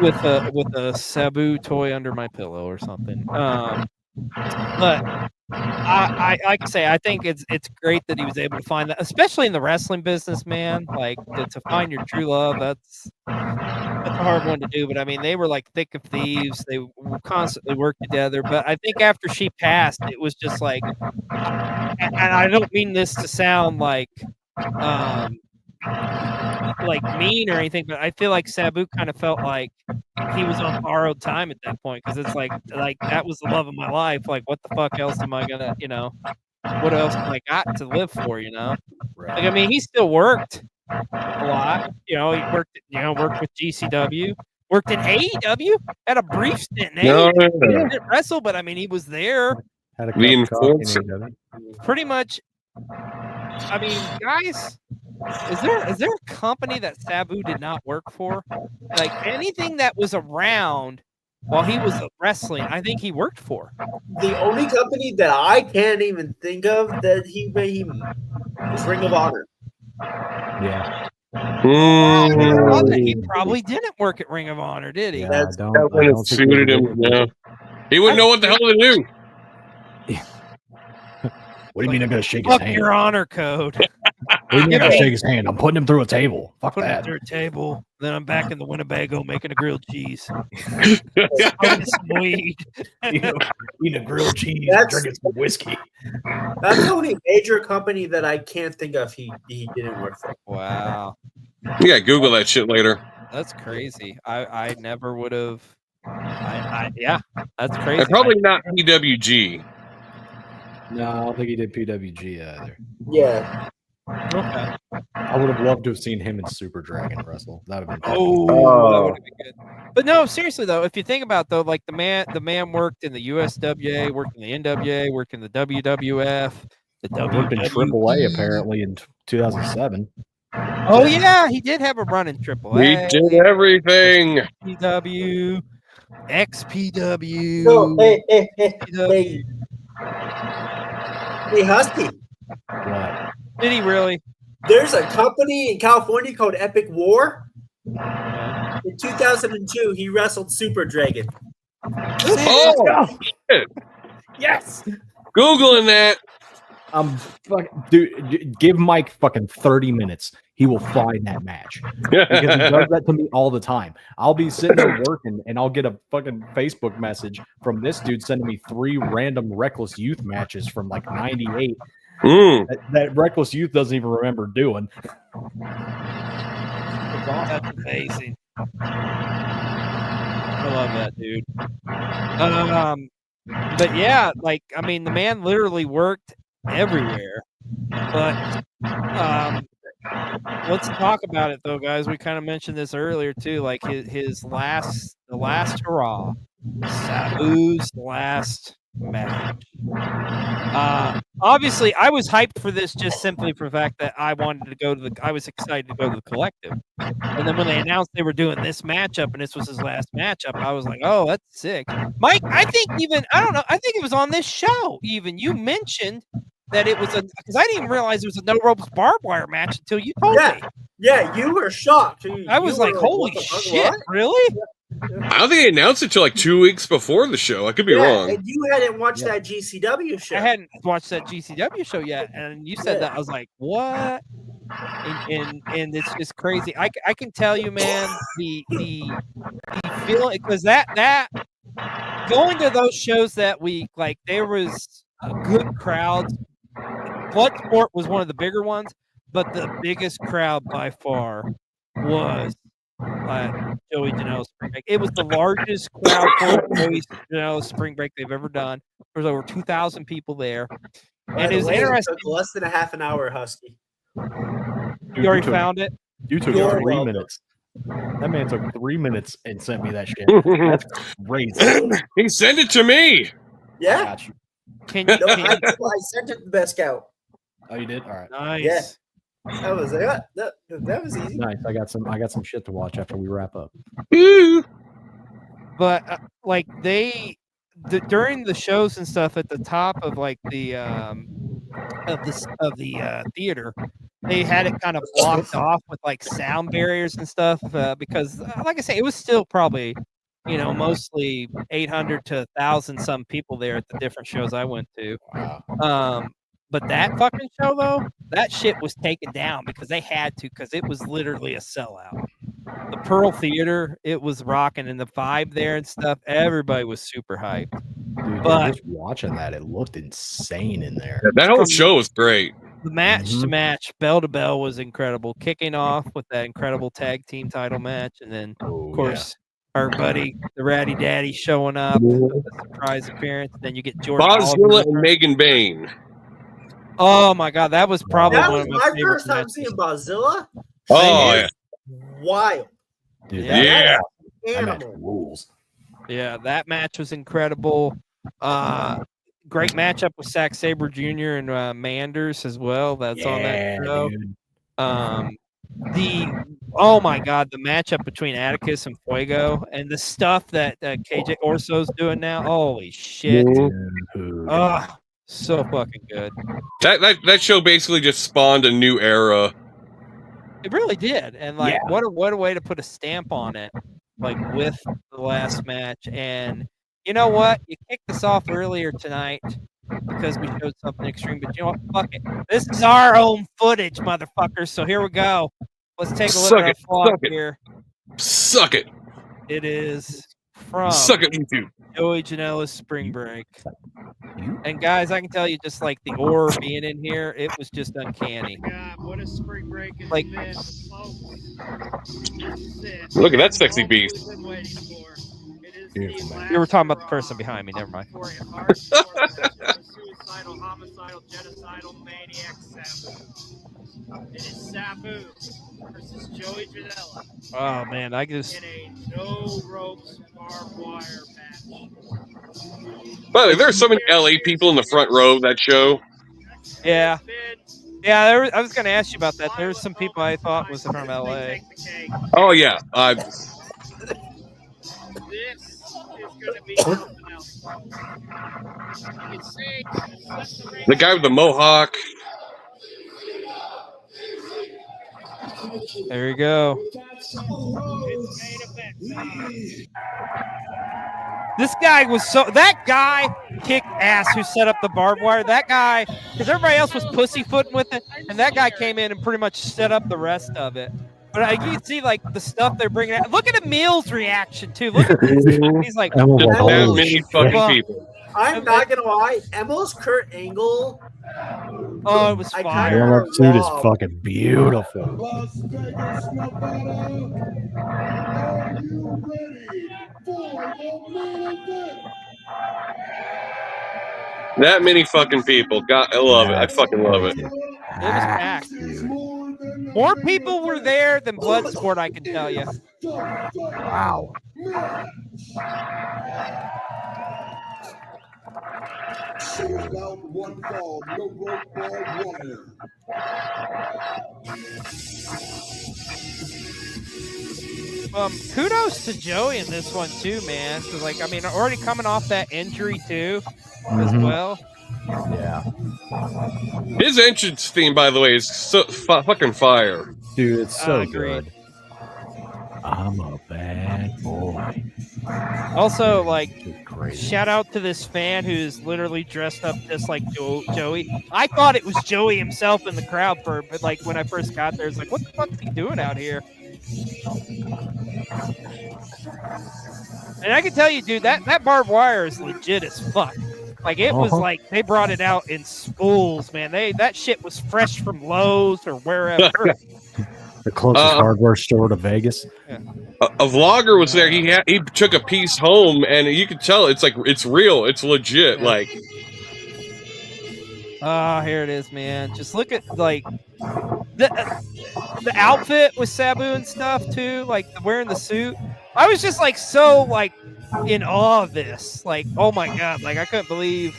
With a Sabu toy under my pillow or something. But I like I say, I think it's great that he was able to find that, especially in the wrestling business, man. Like to find your true love, that's a hard one to do. But I mean, they were like thick of thieves. They were constantly worked together. But I think after she passed, it was just like, and I don't mean this to sound like mean or anything, but I feel like Sabu kind of felt like he was on borrowed time at that point, because it's like that was the love of my life. Like, what the fuck else am I gonna, what else am I got to live for, Like, I mean, he still worked a lot. He worked with GCW, worked in AEW, had a brief stint in AEW. He didn't wrestle, but I mean, he was there. Had a The enforcer. Pretty much. I mean, guys, is there a company that Sabu did not work for? Like, anything that was around while he was wrestling, I think he worked for. The only company that I can't even think of that he made is Ring of Honor. Yeah. He probably didn't work at Ring of Honor, did he? Yeah, That would have suited him. Yeah. He wouldn't know what the hell to do. What do you mean I'm going to shake his Fuck hand? your honor code. What do you mean I'm going to shake his hand? I'm putting him through a table. Fuck Put that. him through a table. Then I'm back in the Winnebago making a grilled cheese. Smoking some weed. Eating a grilled cheese, drinking some whiskey. That's the only major company that I can't think of he didn't work for. Wow. Yeah, Google that shit later. That's crazy. I never would have. Yeah, that's crazy. And probably not PWG. No, I don't think he did PWG either. Yeah. Okay. I would have loved to have seen him in Super Dragon wrestle. That would have been that would have been good. But no, seriously though, if you think about though, like the man worked in the USWA, worked in the NWA, worked in the WWF, worked in AAA apparently in 2007. Oh yeah, he did have a run in AAA. He did everything. PW, XPW. So, hey, Husky. What? Did he really? There's a company in California called Epic War. In 2002, he wrestled Super Dragon. Oh, shit. Yes. Googling that. Dude, give Mike fucking 30 minutes. He will find that match. Because he does that to me all the time. I'll be sitting there working and I'll get a fucking Facebook message from this dude sending me 3 random Reckless Youth matches from like 98 that Reckless Youth doesn't even remember doing. That's amazing. I love that, dude. But yeah, like, I mean, the man literally worked everywhere. But let's talk about it though, guys. We kind of mentioned this earlier too, like the last hurrah, Sabu's last match. Obviously, I was hyped for this just simply for the fact that I was excited to go to the collective. And then when they announced they were doing this matchup and this was his last matchup, I was like, oh, that's sick. Mike, I think it was on this show even. You mentioned that it was because I didn't even realize it was a no ropes barbed wire match until you told me. Yeah, you were shocked. I was like, holy shit, really? I don't think they announced it till like 2 weeks before the show. I could be wrong. And you hadn't watched that GCW show. I hadn't watched that GCW show yet, and you said that. I was like, what? And it's just crazy. I can tell you, man, the feeling, because that going to those shows that week, like there was a good crowd. Bloodsport was one of the bigger ones, but the biggest crowd by far was Joey Janela's Spring Break. It was the largest crowd for Joey Janela's Spring Break they've ever done. There was over 2,000 people there. And it was interesting. It took less than a half an hour, Husky. You already found it? You took 3 minutes. That man took 3 minutes and sent me that shit. That's crazy. He sent it to me. Yeah. I got you. I sent it to the best scout. Oh, you did? All right. Nice. Yeah. That was easy. Nice. I got some shit to watch after we wrap up. But like during the shows and stuff at the top of like the theater, they had it kind of blocked off with like sound barriers and stuff because like I say, it was still probably mostly 800 to 1,000 some people there at the different shows I went to. Wow. But that fucking show though, that shit was taken down because they had to, because it was literally a sellout. The Pearl Theater, it was rocking, and the vibe there and stuff, everybody was super hyped. Dude, but just watching that, it looked insane in there. That whole show was great. The match to match, bell to bell was incredible. Kicking off with that incredible tag team title match, and then of course our buddy, the Ratty Daddy, showing up, a surprise appearance. Then you get Jordan Bozilla and Megan Bain. Oh my god, that was probably that one was of my my favorite first time matches. seeing Bozilla. Oh yeah, wild. Dude, yeah. That match rules. Yeah, that match was incredible. Great matchup with Zack Sabre Jr. and Manders as well. That's on that show. Oh my god, the matchup between Atticus and Fuego and the stuff that KJ Orso's doing now. Holy shit! Oh, so fucking good. That show basically just spawned a new era. It really did, and like what a way to put a stamp on it, like with the last match. And you know what? You kicked us off earlier tonight because we showed something extreme, but you know what? Fuck it. This is our own footage, motherfuckers. So here we go. Let's take a look at that vlog here. Suck it. It is from Suck it, YouTube. Joey Janela's Spring Break. And guys, I can tell you, just like the aura being in here, it was just uncanny. God, what a spring break is Like, this, folks? Look at that sexy beast. You were talking about the person behind me. Never mind. Suicidal, homicidal, genocidal maniac Sabu. It is Sabu versus Joey Janela. Oh man, I just in a no ropes barbed wire match. By the way, there are so many LA people in the front row of that show. Yeah. I was going to ask you about that. There's some people I thought was from LA. Oh yeah. This is going to be something else. You can see The guy with the mohawk. There you go. This guy was that guy kicked ass who set up the barbed wire. That guy, because everybody else was pussyfooting with it, and that guy came in and pretty much set up the rest of it. But you can see like the stuff they're bringing out. Look at Emil's reaction too. Look at this. He's like, that many fucking people. I'm not gonna lie, Emil's Kurt Angle. Oh, it was fire. That suit is fucking beautiful. Las Vegas, Nevada. Are you ready for the main event? That many fucking people. God, I love it. I fucking love it. It was packed. More people were there than Bloodsport, I can tell you. Wow. Without one fall, no rope barbed wire. Kudos to Joey in this one too, man. Because, like, I mean, already coming off that injury too, as well. Yeah, His entrance theme, by the way, is so fucking fire. dude, it's so Agreed. good. I'm a bad boy. Also, like, It's crazy. shout out to this fan who's literally dressed up just like Joey. I thought it was Joey himself in the crowd but like when I first got there, it's like, what the fuck is he doing out here? And I can tell you, dude, that barbed wire is legit as fuck. Like, it was like they brought it out in spools, man. That shit was fresh from Lowe's or wherever. The closest hardware store to Vegas. Yeah. A vlogger was there. He took a piece home, and you could tell it's like it's real. It's legit. Yeah. Like, Here it is, man. Just look at like the outfit with Sabu and stuff too. Like wearing the suit. I was just like so like in awe of this. Like, oh my god! Like I couldn't believe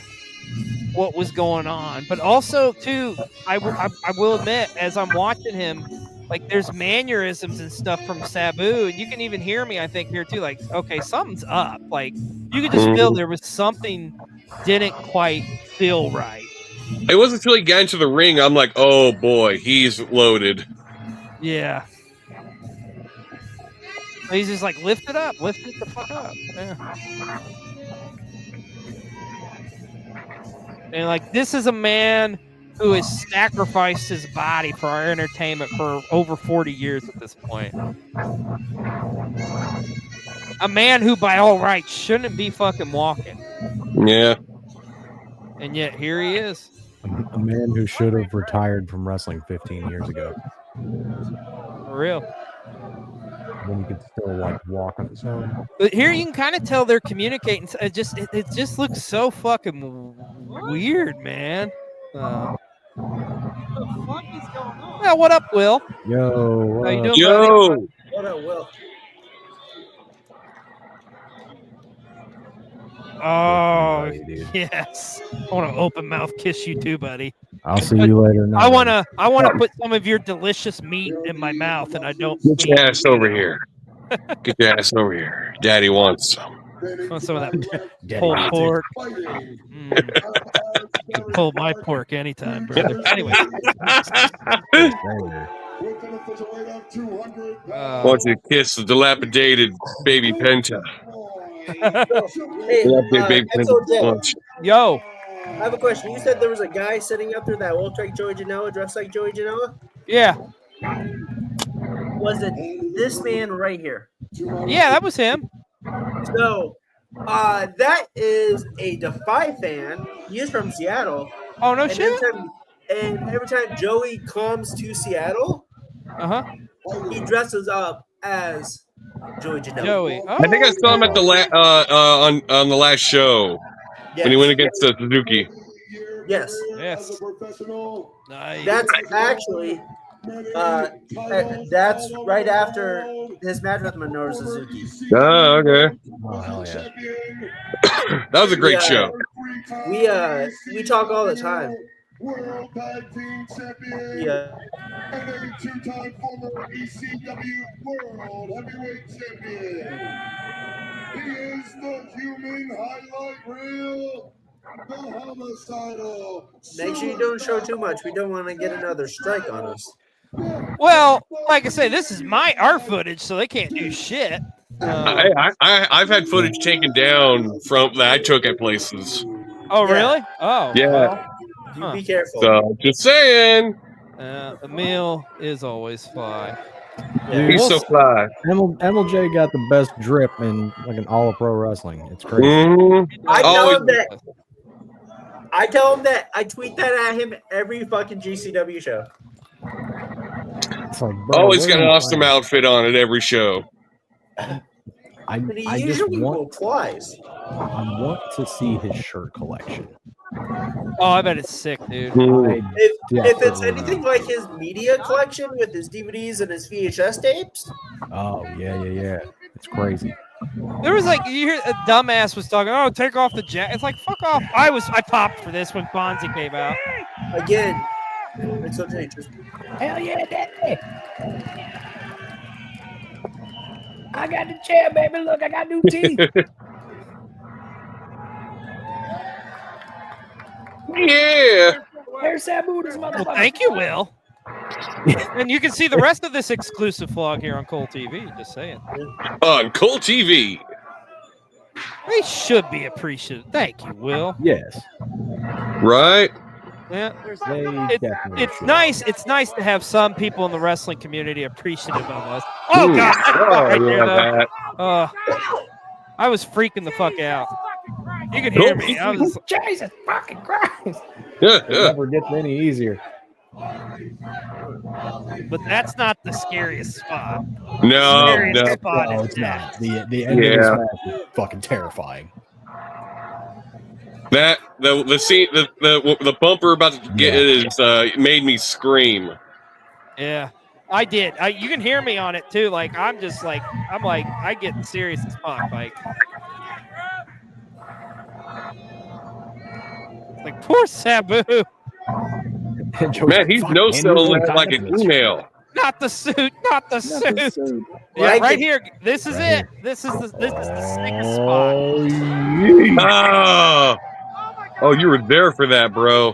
what was going on. But also too, I will admit, as I'm watching him, like there's mannerisms and stuff from Sabu, and you can even hear me, I think, here too. Like, okay, something's up. Like you could just feel there was something didn't quite feel right. it wasn't until he got into the ring, I'm like, oh boy, he's loaded. Yeah. He's just like, lift it up, lift it the fuck up. Yeah. And like, this is a man who has sacrificed his body for our entertainment for over 40 years at this point. A man who, by all rights, shouldn't be fucking walking. Yeah. And yet, here he is. A man who should have retired from wrestling 15 years ago. For real. When he could still like walk on his own. But here you can kind of tell they're communicating. It just looks so fucking weird, man. What the fuck is going on? Well, what up, Will? Yo. How you doing, Yo. buddy? What up, Will? Oh, Dude. yes. I want to open mouth kiss you too, buddy. I'll see you later. I want to put some of your delicious meat in my mouth, and I don't. Get your ass over here. Get your ass over here. Daddy wants some. Want some of that pulled pork. You can pull my pork anytime, brother. Anyway. Wants you to kiss the dilapidated baby Penta. Hey, Baby Penta. Yo. I have a question. You said there was a guy sitting up there that looked like Joey Janela, dressed like Joey Janela? Yeah. Was it this man right here? Yeah, that was him. So, that is a Defy fan. He is from Seattle. Oh, no And shit? every time Joey comes to Seattle, he dresses up as Joey Janela. Joey. Oh, I think I saw him at the on the last show when he went against Suzuki. Yes. Yes. Nice. That's actually that's right after his match with Minoru Suzuki. Oh, okay. Oh, hell yeah. That was a great show. We talk all the time. World Tag Team Champion. Yeah. And a two-time former ECW World Heavyweight Champion. He is the human highlight reel. The homicidal. Make sure you don't show too much. We don't want to get another strike on us. Well, like I say, this is our footage, so they can't do shit. I've had footage taken down from that I took at places. Oh, really? Oh, yeah. Well, be careful. So just saying. Emil is always fly. Dude, He's so fly. MLJ got the best drip in like an all of pro wrestling. It's crazy. I tell him that I tweet that at him every fucking GCW show. It's like, bro, Always got an awesome outfit on at every show. And he I just usually want replies. I want to see his shirt collection. Oh, I bet it's sick, dude. Mm. If it's Definitely anything like his media collection with his DVDs and his VHS tapes, Oh yeah. It's crazy. There was like, you hear a dumbass was talking, oh, take off the jacket. It's like, fuck off. I popped for this when Fonzie came out. again, it's so dangerous. Hell yeah, daddy! I got the chair, baby. Look, I got new teeth. Yeah. There's Sabu, this motherfucker. Well, thank you, Will. And you can see the rest of this exclusive vlog here on Cole TV. Just saying. On Cole TV. They should be appreciative. Thank you, Will. Yes, Right? Yeah. they definitely. It's should. nice. It's nice to have some people in the wrestling community appreciative of us. Oh Ooh. God! That's not right there, yeah, though. that. I was freaking the fuck out. You can hear me. I was. Jesus fucking Christ! Yeah, It never gets any easier. But that's not the scariest spot. No, Scariest no. spot No, is it's next. not. The end of this Yeah. match is fucking terrifying. That the scene the bumper about to get is made me scream. Yeah, I did. You can hear me on it too. Like I'm like I get serious as fuck. Like poor Sabu. Man, he's no selling like an email. Not the suit. Not the suit. Yeah, Like right it. here. This is Right it. This is the sickest spot. Oh, Oh, you were there for that, bro.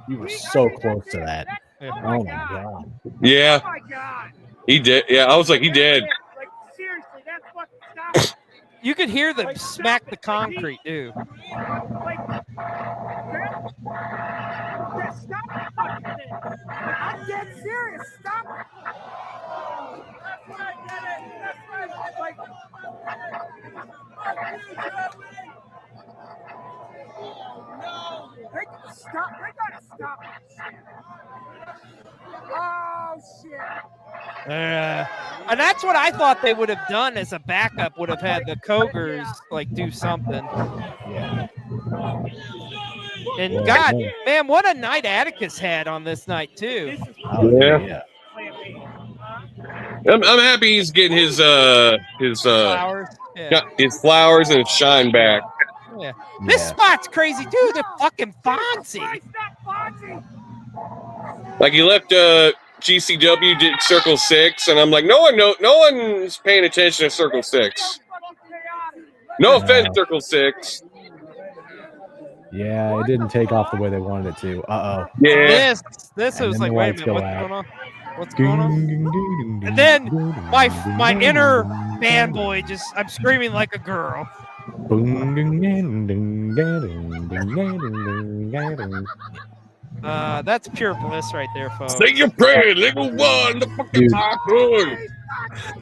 you were so close to that. Yeah. Oh my god. Yeah, Oh my God. he did. Yeah, I was like, he did. Like, seriously, that's fucking stop. You could hear them smack the concrete, dude. Like, yeah, stop the fucking thing. I'm dead serious. Stop it. That's what I did it. That's what I did. Like, stop. They gotta stop this shit. Oh, shit. And that's what I thought they would have done as a backup. Would have had the Cogers like do something. Yeah. And Yeah. God, man, what a night Atticus had on this night too. Oh, Yeah. I'm happy he's getting his Flowers. Yeah. his flowers and his shine back. Yeah. This spot's crazy too. The fucking Fonzie. Stop Fonzie. Like he left GCW, did Circle 6, and I'm like, no one's paying attention to Circle 6. No offense, Circle 6. Yeah, it didn't take off the way they wanted it to. Uh oh. Yeah. This And was then like, the wait a lights minute, go what's out. going on? What's going on? And then my inner fanboy I'm screaming like a girl. That's pure bliss right there, folks. Say your prayer, level 1, the fucking Dude. tycoon.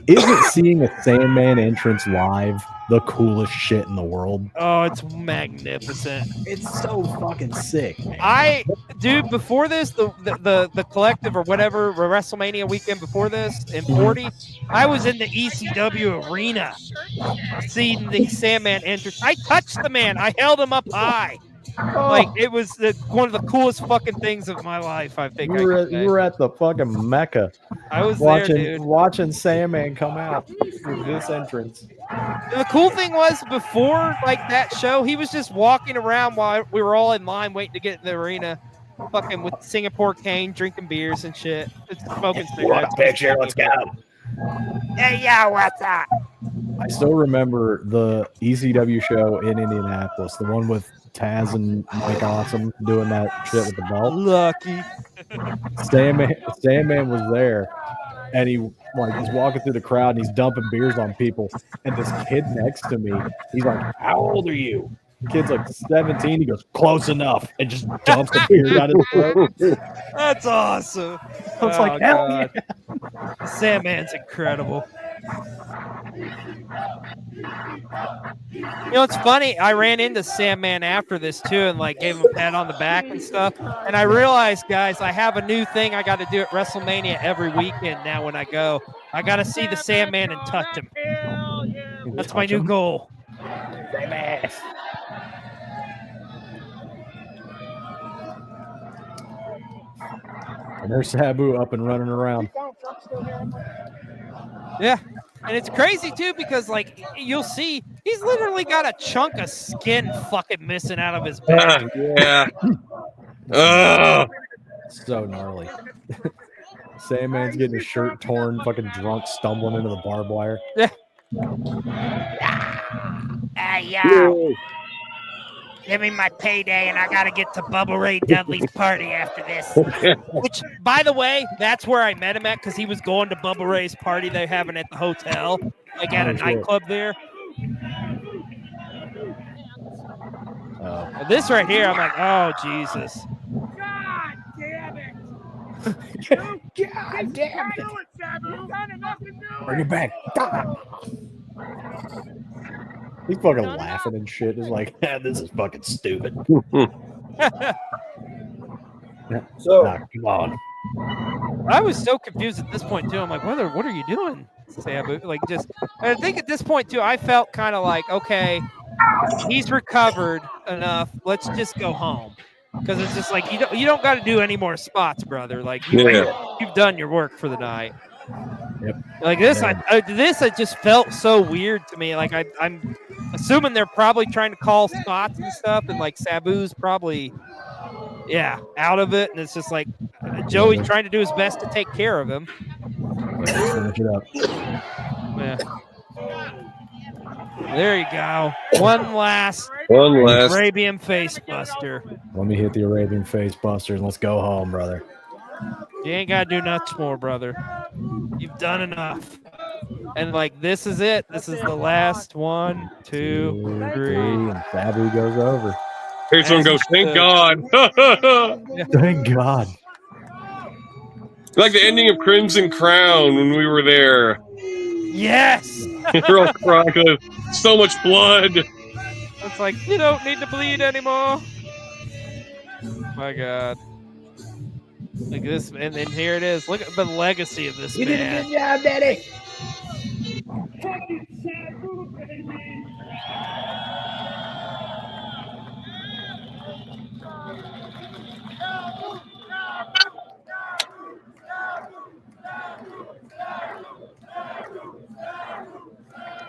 Isn't seeing a Sandman entrance live the coolest shit in the world? Oh, it's magnificent. It's so fucking sick, man. Dude, before this, the collective or whatever WrestleMania weekend before this in 40, I was in the ECW arena seeing the Sandman entrance. I touched the man. I held him up high. Like it was one of the coolest fucking things of my life. I think You were at the fucking Mecca I was there, dude. watching Sandman come out with this entrance. And the cool thing was before like that show, he was just walking around while we were all in line waiting to get in the arena, fucking with Singapore cane, drinking beers and shit. Just smoking cigarettes. Picture, let's go. Hey, yeah, what's up? I still remember the ECW show in Indianapolis, the one with Taz and Mike Awesome doing that shit with the belt. Lucky. Sandman was there, and he he's walking through the crowd and he's dumping beers on people. And this kid next to me, he's like, "How old are you?" The kid's like 17. He goes, "Close enough," and just dumps the beer down his throat. That's awesome. I was like, "Hell yeah!" Sandman's incredible. You know, it's funny. I ran into Sandman after this too, and like gave him a pat on the back and stuff. And I realized, guys, I have a new thing I got to do at WrestleMania every weekend now. When I go, I got to see the Sandman and touch him. That's my touch new him. goal. Same ass. And there's Sabu up and running around. Yeah. And it's crazy too because like you'll see he's literally got a chunk of skin fucking missing out of his back. Yeah. So gnarly. Sandman's getting his shirt torn, fucking drunk, stumbling into the barbed wire. Yeah. Hey, yo. Give me my payday and I got to get to Bubba Ray Dudley's party after this. Which, by the way, that's where I met him at because he was going to Bubba Ray's party they're having at the hotel, like at a nightclub there. And this right here, I'm like, oh, Jesus. God damn it! God damn it! Sabu. Bring it back. He's fucking laughing and shit. He's like, this is fucking stupid. So come on. I was so confused at this point too. I'm like, what are you doing, Sabu? Like, just I think at this point too, I felt kind of like, okay, he's recovered enough. Let's just go home because it's just like you don't got to do any more spots, brother. Like you've done your work for the night. Yep. Like this, I just felt so weird to me. Like I'm assuming they're probably trying to call spots and stuff, and like Sabu's probably out of it, and it's just like Joey's trying to do his best to take care of him. Finish it up. Yeah. There you go. One last Arabian face buster. Let me hit the Arabian face buster and let's go home, brother. You ain't got to do much more, brother. You've done enough. And like, this is it. This is the last 1, 2, 3. And Sabu goes over. Here's someone goes, thank God. Thank God. Like the ending of Crimson Crown when we were there. Yes. We're all crying because so much blood. It's like, you don't need to bleed anymore. My God. Look at this, and then here it is. Look at the legacy of this man. You did a good job, Daddy. Fucking Sabu, baby.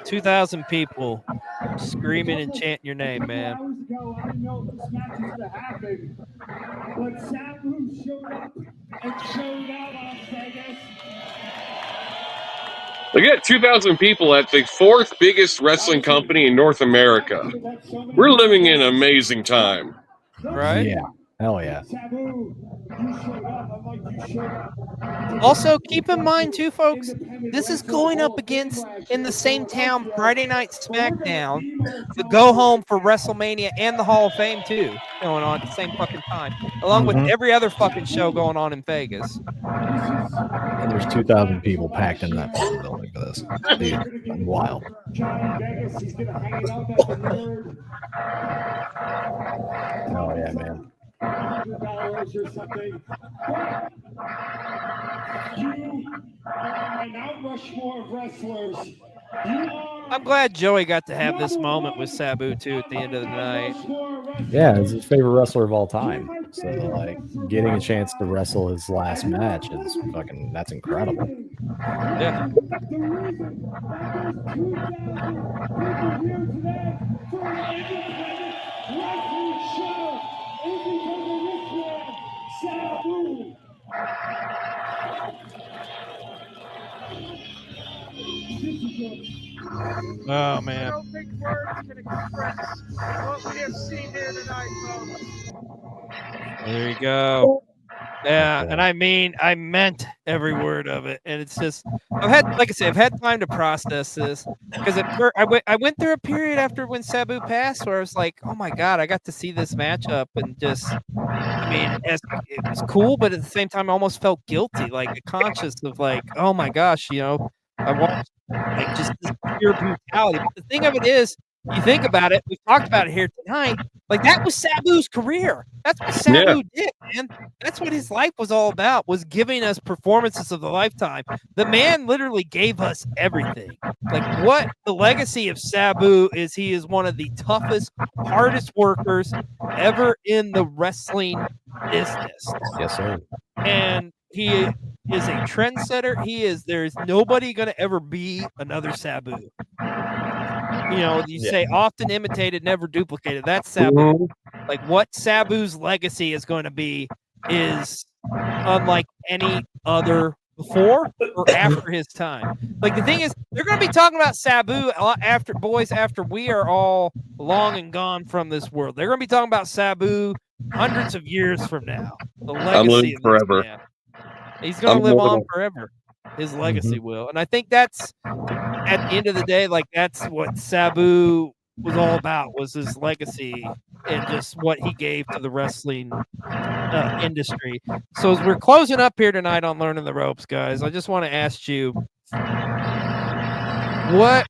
2,000 people screaming and chanting your name, man. Hours ago, I didn't know if this match was going to happen, but Sabu showed up and showed out on Vegas. Look at 2,000 people at the 4th biggest wrestling company in North America. We're living in an amazing time. Right? Yeah. Hell yeah. Sabu, you showed up. I'm like, you showed up. Also, keep in mind, too, folks, this is going up against, in the same town, Friday Night SmackDown, the Go Home for WrestleMania and the Hall of Fame, too, going on at the same fucking time, along with every other fucking show going on in Vegas. And there's 2,000 people packed in that fucking building for this. Dude, wild. Johnny Vegas, he's going to hang it up at the Nerd. Oh, yeah, man. $100 or something. But you are an Mount Rushmore of wrestlers. I'm glad Joey got to have this moment with Sabu, too, at the end of the night. Yeah, he's his favorite wrestler of all time. So, like, getting a chance to wrestle his last match is fucking, that's incredible. Yeah. The reason that there's 2,000 people here today for an independent wrestling show is because of this man, Sabu. Oh, man. No big words can express what we have seen here tonight, folks. There you go. Yeah, and I meant every word of it. And it's just, like I said, I've had time to process this because I went through a period after when Sabu passed where I was like, oh my God, I got to see this matchup and just, I mean, it was cool, but at the same time, I almost felt guilty, like conscious of like, oh my gosh, you know, I watched like just this pure brutality. But the thing of it is, you think about it, we've talked about it here tonight. Like that was Sabu's career. That's what Sabu did, man. That's what his life was all about, was giving us performances of the lifetime. The man literally gave us everything. Like what the legacy of Sabu is, he is one of the toughest, hardest workers ever in the wrestling business. Yes, sir. And he is a trendsetter. There's nobody going to ever be another Sabu. You know, you say often imitated, never duplicated. That's Sabu. Like what Sabu's legacy is going to be is unlike any other before or after his time. Like the thing is, they're going to be talking about Sabu a lot after we are all long and gone from this world. They're going to be talking about Sabu hundreds of years from now. The legacy of this man. He's going to live on forever. His legacy will. And I think that's, at the end of the day, like that's what Sabu was all about, was his legacy and just what he gave to the wrestling industry. So as we're closing up here tonight on Learning the Ropes, guys, I just want to ask you, what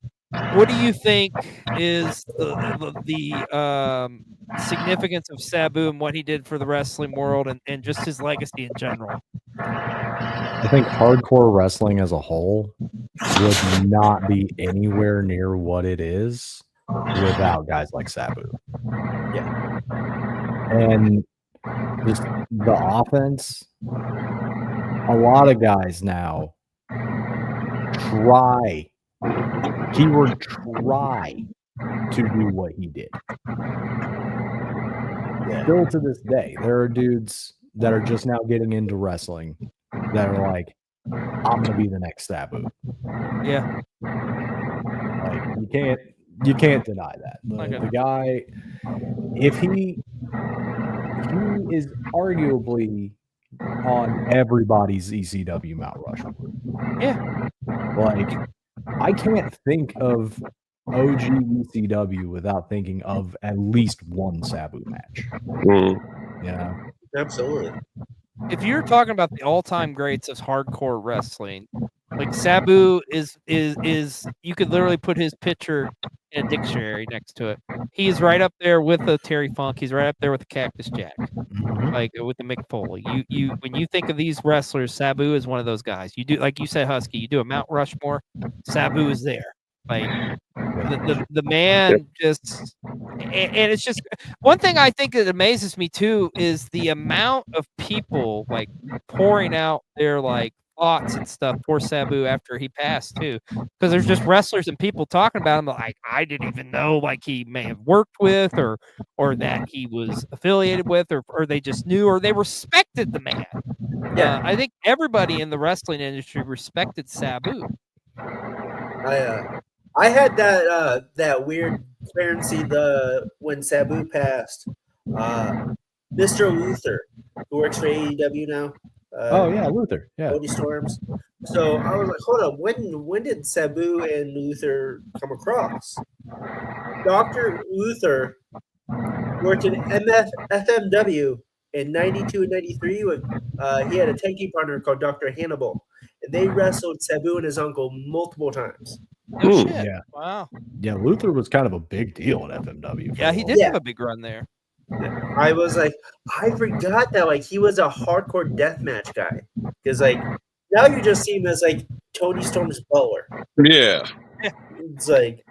do you think is the significance of Sabu and what he did for the wrestling world and just his legacy in general? I think hardcore wrestling as a whole would not be anywhere near what it is without guys like Sabu. Yeah. And just the offense, a lot of guys now try to do what he did. Still to this day, there are dudes that are just now getting into wrestling that are like, I'm gonna be the next Sabu. Yeah. Like you can't deny that. The guy, if he is arguably on everybody's ECW Mount Rushmore. Yeah. Like I can't think of OG ECW without thinking of at least one Sabu match. You know? Absolutely. If you're talking about the all-time greats of hardcore wrestling, like Sabu is you could literally put his picture in a dictionary next to it. He's right up there with the Terry Funk. He's right up there with the Cactus Jack, like with the Mick Foley. You when you think of these wrestlers, Sabu is one of those guys. You do, like you said, Husky. You do a Mount Rushmore, Sabu is there. Like the man just, and it's just one thing I think that amazes me too is the amount of people like pouring out their like thoughts and stuff for Sabu after he passed too, because there's just wrestlers and people talking about him like I didn't even know like he may have worked with or that he was affiliated with or they just knew or they respected the man. Yeah, I think everybody in the wrestling industry respected Sabu. I had that weird clearancy when Sabu passed. Mr. Luther, who works for AEW now. Luther. Yeah. Cody Storms. So I was like, hold up, when did Sabu and Luther come across? Dr. Luther worked in FMW in 92 and 93 when he had a tag team partner called Dr. Hannibal. And they wrestled Sabu and his uncle multiple times. Oh, shit. Yeah. Wow. Yeah, Luther was kind of a big deal in FMW. Yeah, he did have a big run there. I was like, I forgot that like he was a hardcore deathmatch guy. Because like now you just see him as like Tony Storm's butler. Yeah. It's like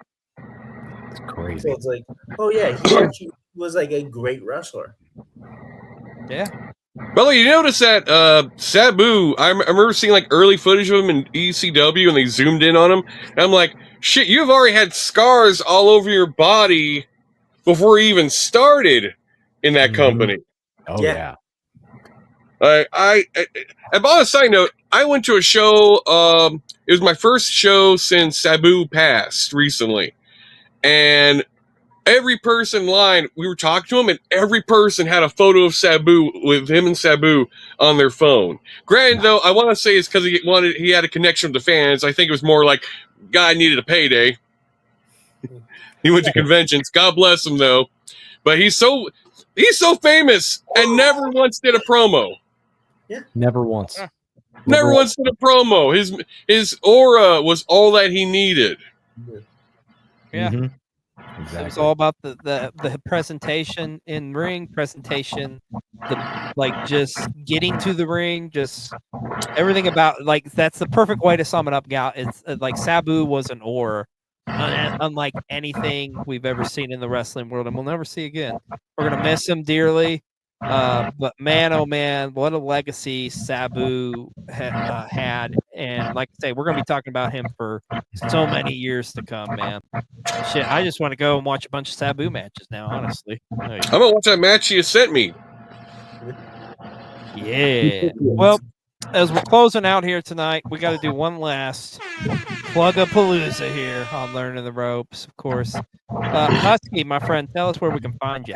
it's crazy. So it's like, oh yeah, he actually was like a great wrestler. Yeah. Well, you notice that Sabu, I remember seeing like early footage of him in ECW and they zoomed in on him. And I'm like, shit, you've already had scars all over your body before you even started in that company. Oh, yeah. And on a side note, I went to a show, it was my first show since Sabu passed recently. And every person in line, we were talking to him, and every person had a photo of Sabu with him and Sabu on their phone. Granted, though, I want to say it's because he had a connection with the fans. I think it was more like guy needed a payday. He went to conventions. God bless him, though. But he's so famous and never once did a promo. Yeah, never once. Never once did a promo. His aura was all that he needed. Yeah. It was Exactly. all about the presentation in ring, presentation, just getting to the ring, just everything about that's the perfect way to sum it up, Gal. It's like Sabu was an aura, unlike anything we've ever seen in the wrestling world, and we'll never see again. We're gonna miss him dearly, but man, oh man, what a legacy Sabu had, and like I say, we're gonna be talking about him for so many years to come, man. Shit, I just want to go and watch a bunch of Sabu matches now, honestly. I'm gonna watch that match you sent me. Yeah. Well, as we're closing out here tonight, we got to do one last plug-a-palooza here on Learning the Ropes, of course. Husky, my friend, tell us where we can find you.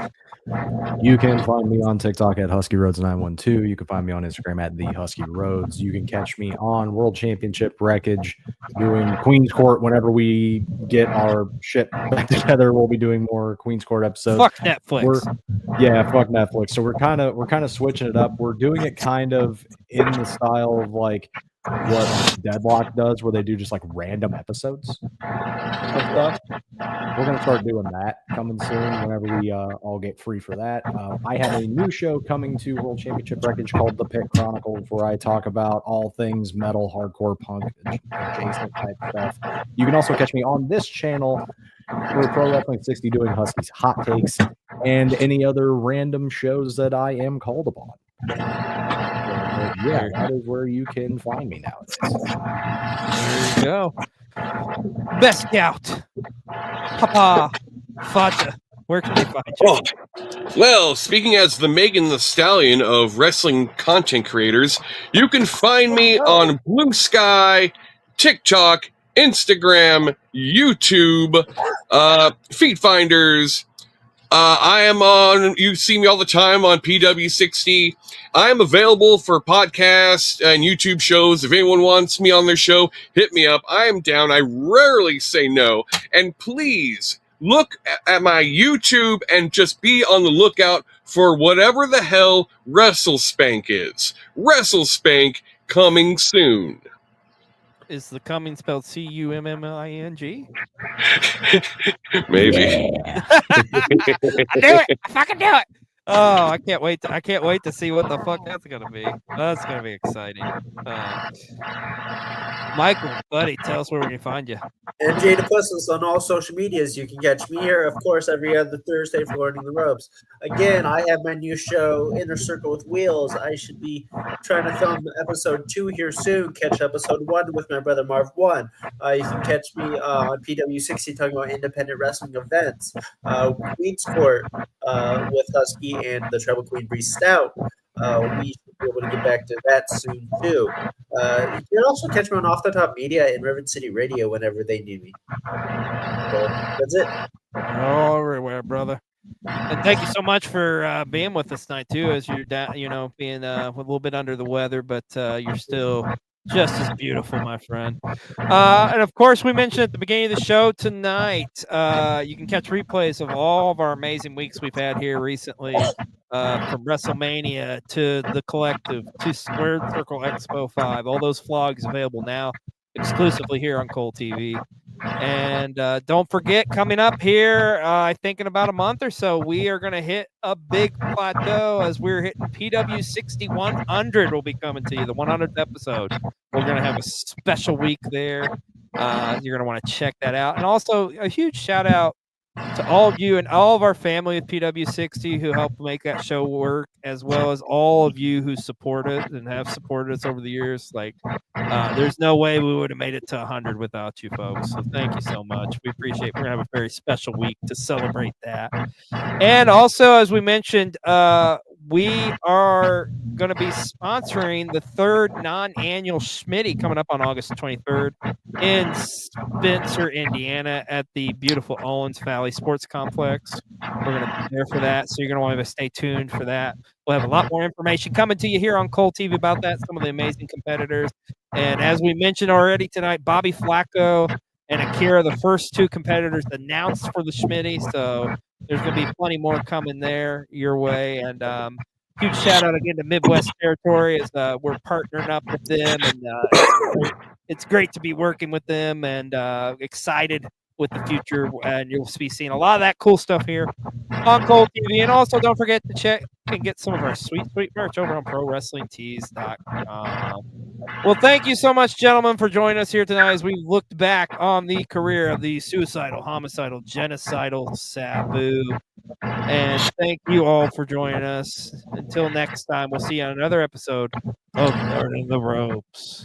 You can find me on TikTok at Husky Roads 912. You can find me on Instagram at the Husky Roads. You can catch me on World Championship Wreckage doing Queen's Court whenever we get our shit back together. We'll be doing more Queen's Court episodes. Fuck Netflix. Fuck Netflix. So we're kind of switching it up. We're doing it kind of in the style of like what Deadlock does, where they do just like random episodes of stuff. We're going to start doing that coming soon whenever we all get free for that. I have a new show coming to World Championship Wreckage called The Pit Chronicles, where I talk about all things metal, hardcore, punk, adjacent type stuff. You can also catch me on this channel for Pro Wrestling 60 doing Husky's Hot Takes and any other random shows that I am called upon. Yeah, that is where you can find me nowadays. There you go. Best Scout, Papa Fata, where can they find you? Oh, well, speaking as the Megan the Stallion of wrestling content creators, you can find me on Blue Sky, TikTok, Instagram, YouTube, Feet Finders. I am on, you see me all the time on PW60. I am available for podcasts and YouTube shows. If anyone wants me on their show, hit me up. I am down. I rarely say no. And please look at my YouTube and just be on the lookout for whatever the hell WrestleSpank is. WrestleSpank coming soon. Is the coming spelled Cumming? Maybe. I do it. I fucking do it. Oh, I can't wait to see what the fuck that's gonna be. That's gonna be exciting. Michael, buddy, tell us where we can find you. MJ DePussis on all social medias. You can catch me here, of course, every other Thursday for Learning the Ropes. Again, I have my new show, Inner Circle with Wheels. I should be trying to film episode 2 here soon. Catch episode 1 with my brother Marv 1. You can catch me on PW60 talking about independent wrestling events. Queen's Court with Husky and the Treble Queen Bree Stout. We should be able to get back to that soon too. You can also catch me on Off the Top Media and River City Radio whenever they need me. So that's it. Everywhere, brother. And thank you so much for being with us tonight too, as you're down, being a little bit under the weather, but you're still just as beautiful, my friend. And of course, we mentioned at the beginning of the show tonight, you can catch replays of all of our amazing weeks we've had here recently, from WrestleMania to the Collective to Squared Circle Expo 5. All those vlogs available now exclusively here on Cole TV. And don't forget, coming up here, I think in about a month or so, we are going to hit a big plateau as we're hitting PW60 100 will be coming to you, the 100th episode. We're going to have a special week there. You're going to want to check that out. And also a huge shout out to all of you and all of our family at PW60 who helped make that show work, as well as all of you who support it and have supported us over the years. There's no way we would have made it to 100 without you folks. So thank you so much. We appreciate it. We're going to have a very special week to celebrate that. And also, as we mentioned, we are going to be sponsoring the third non-annual Schmitty coming up on August 23rd in Spencer, Indiana at the beautiful Owens Valley Sports Complex. We're going to be there for that, so you're going to want to stay tuned for that. We'll have a lot more information coming to you here on Cole TV about that, some of the amazing competitors. And as we mentioned already tonight, Bobby Flacco and Akira, the first 2 competitors announced for the Schmitty, so there's going to be plenty more coming there your way. And huge shout out again to Midwest Territory as we're partnering up with them, and it's great to be working with them, and excited with the future, and you'll be seeing a lot of that cool stuff here on Cold TV. And also, don't forget to check and get some of our sweet merch over on ProWrestlingTees.com. Well, thank you so much, gentlemen, for joining us here tonight as we looked back on the career of the suicidal, homicidal, genocidal Sabu. And thank you all for joining us. Until next time, we'll see you on another episode of Learning the Ropes.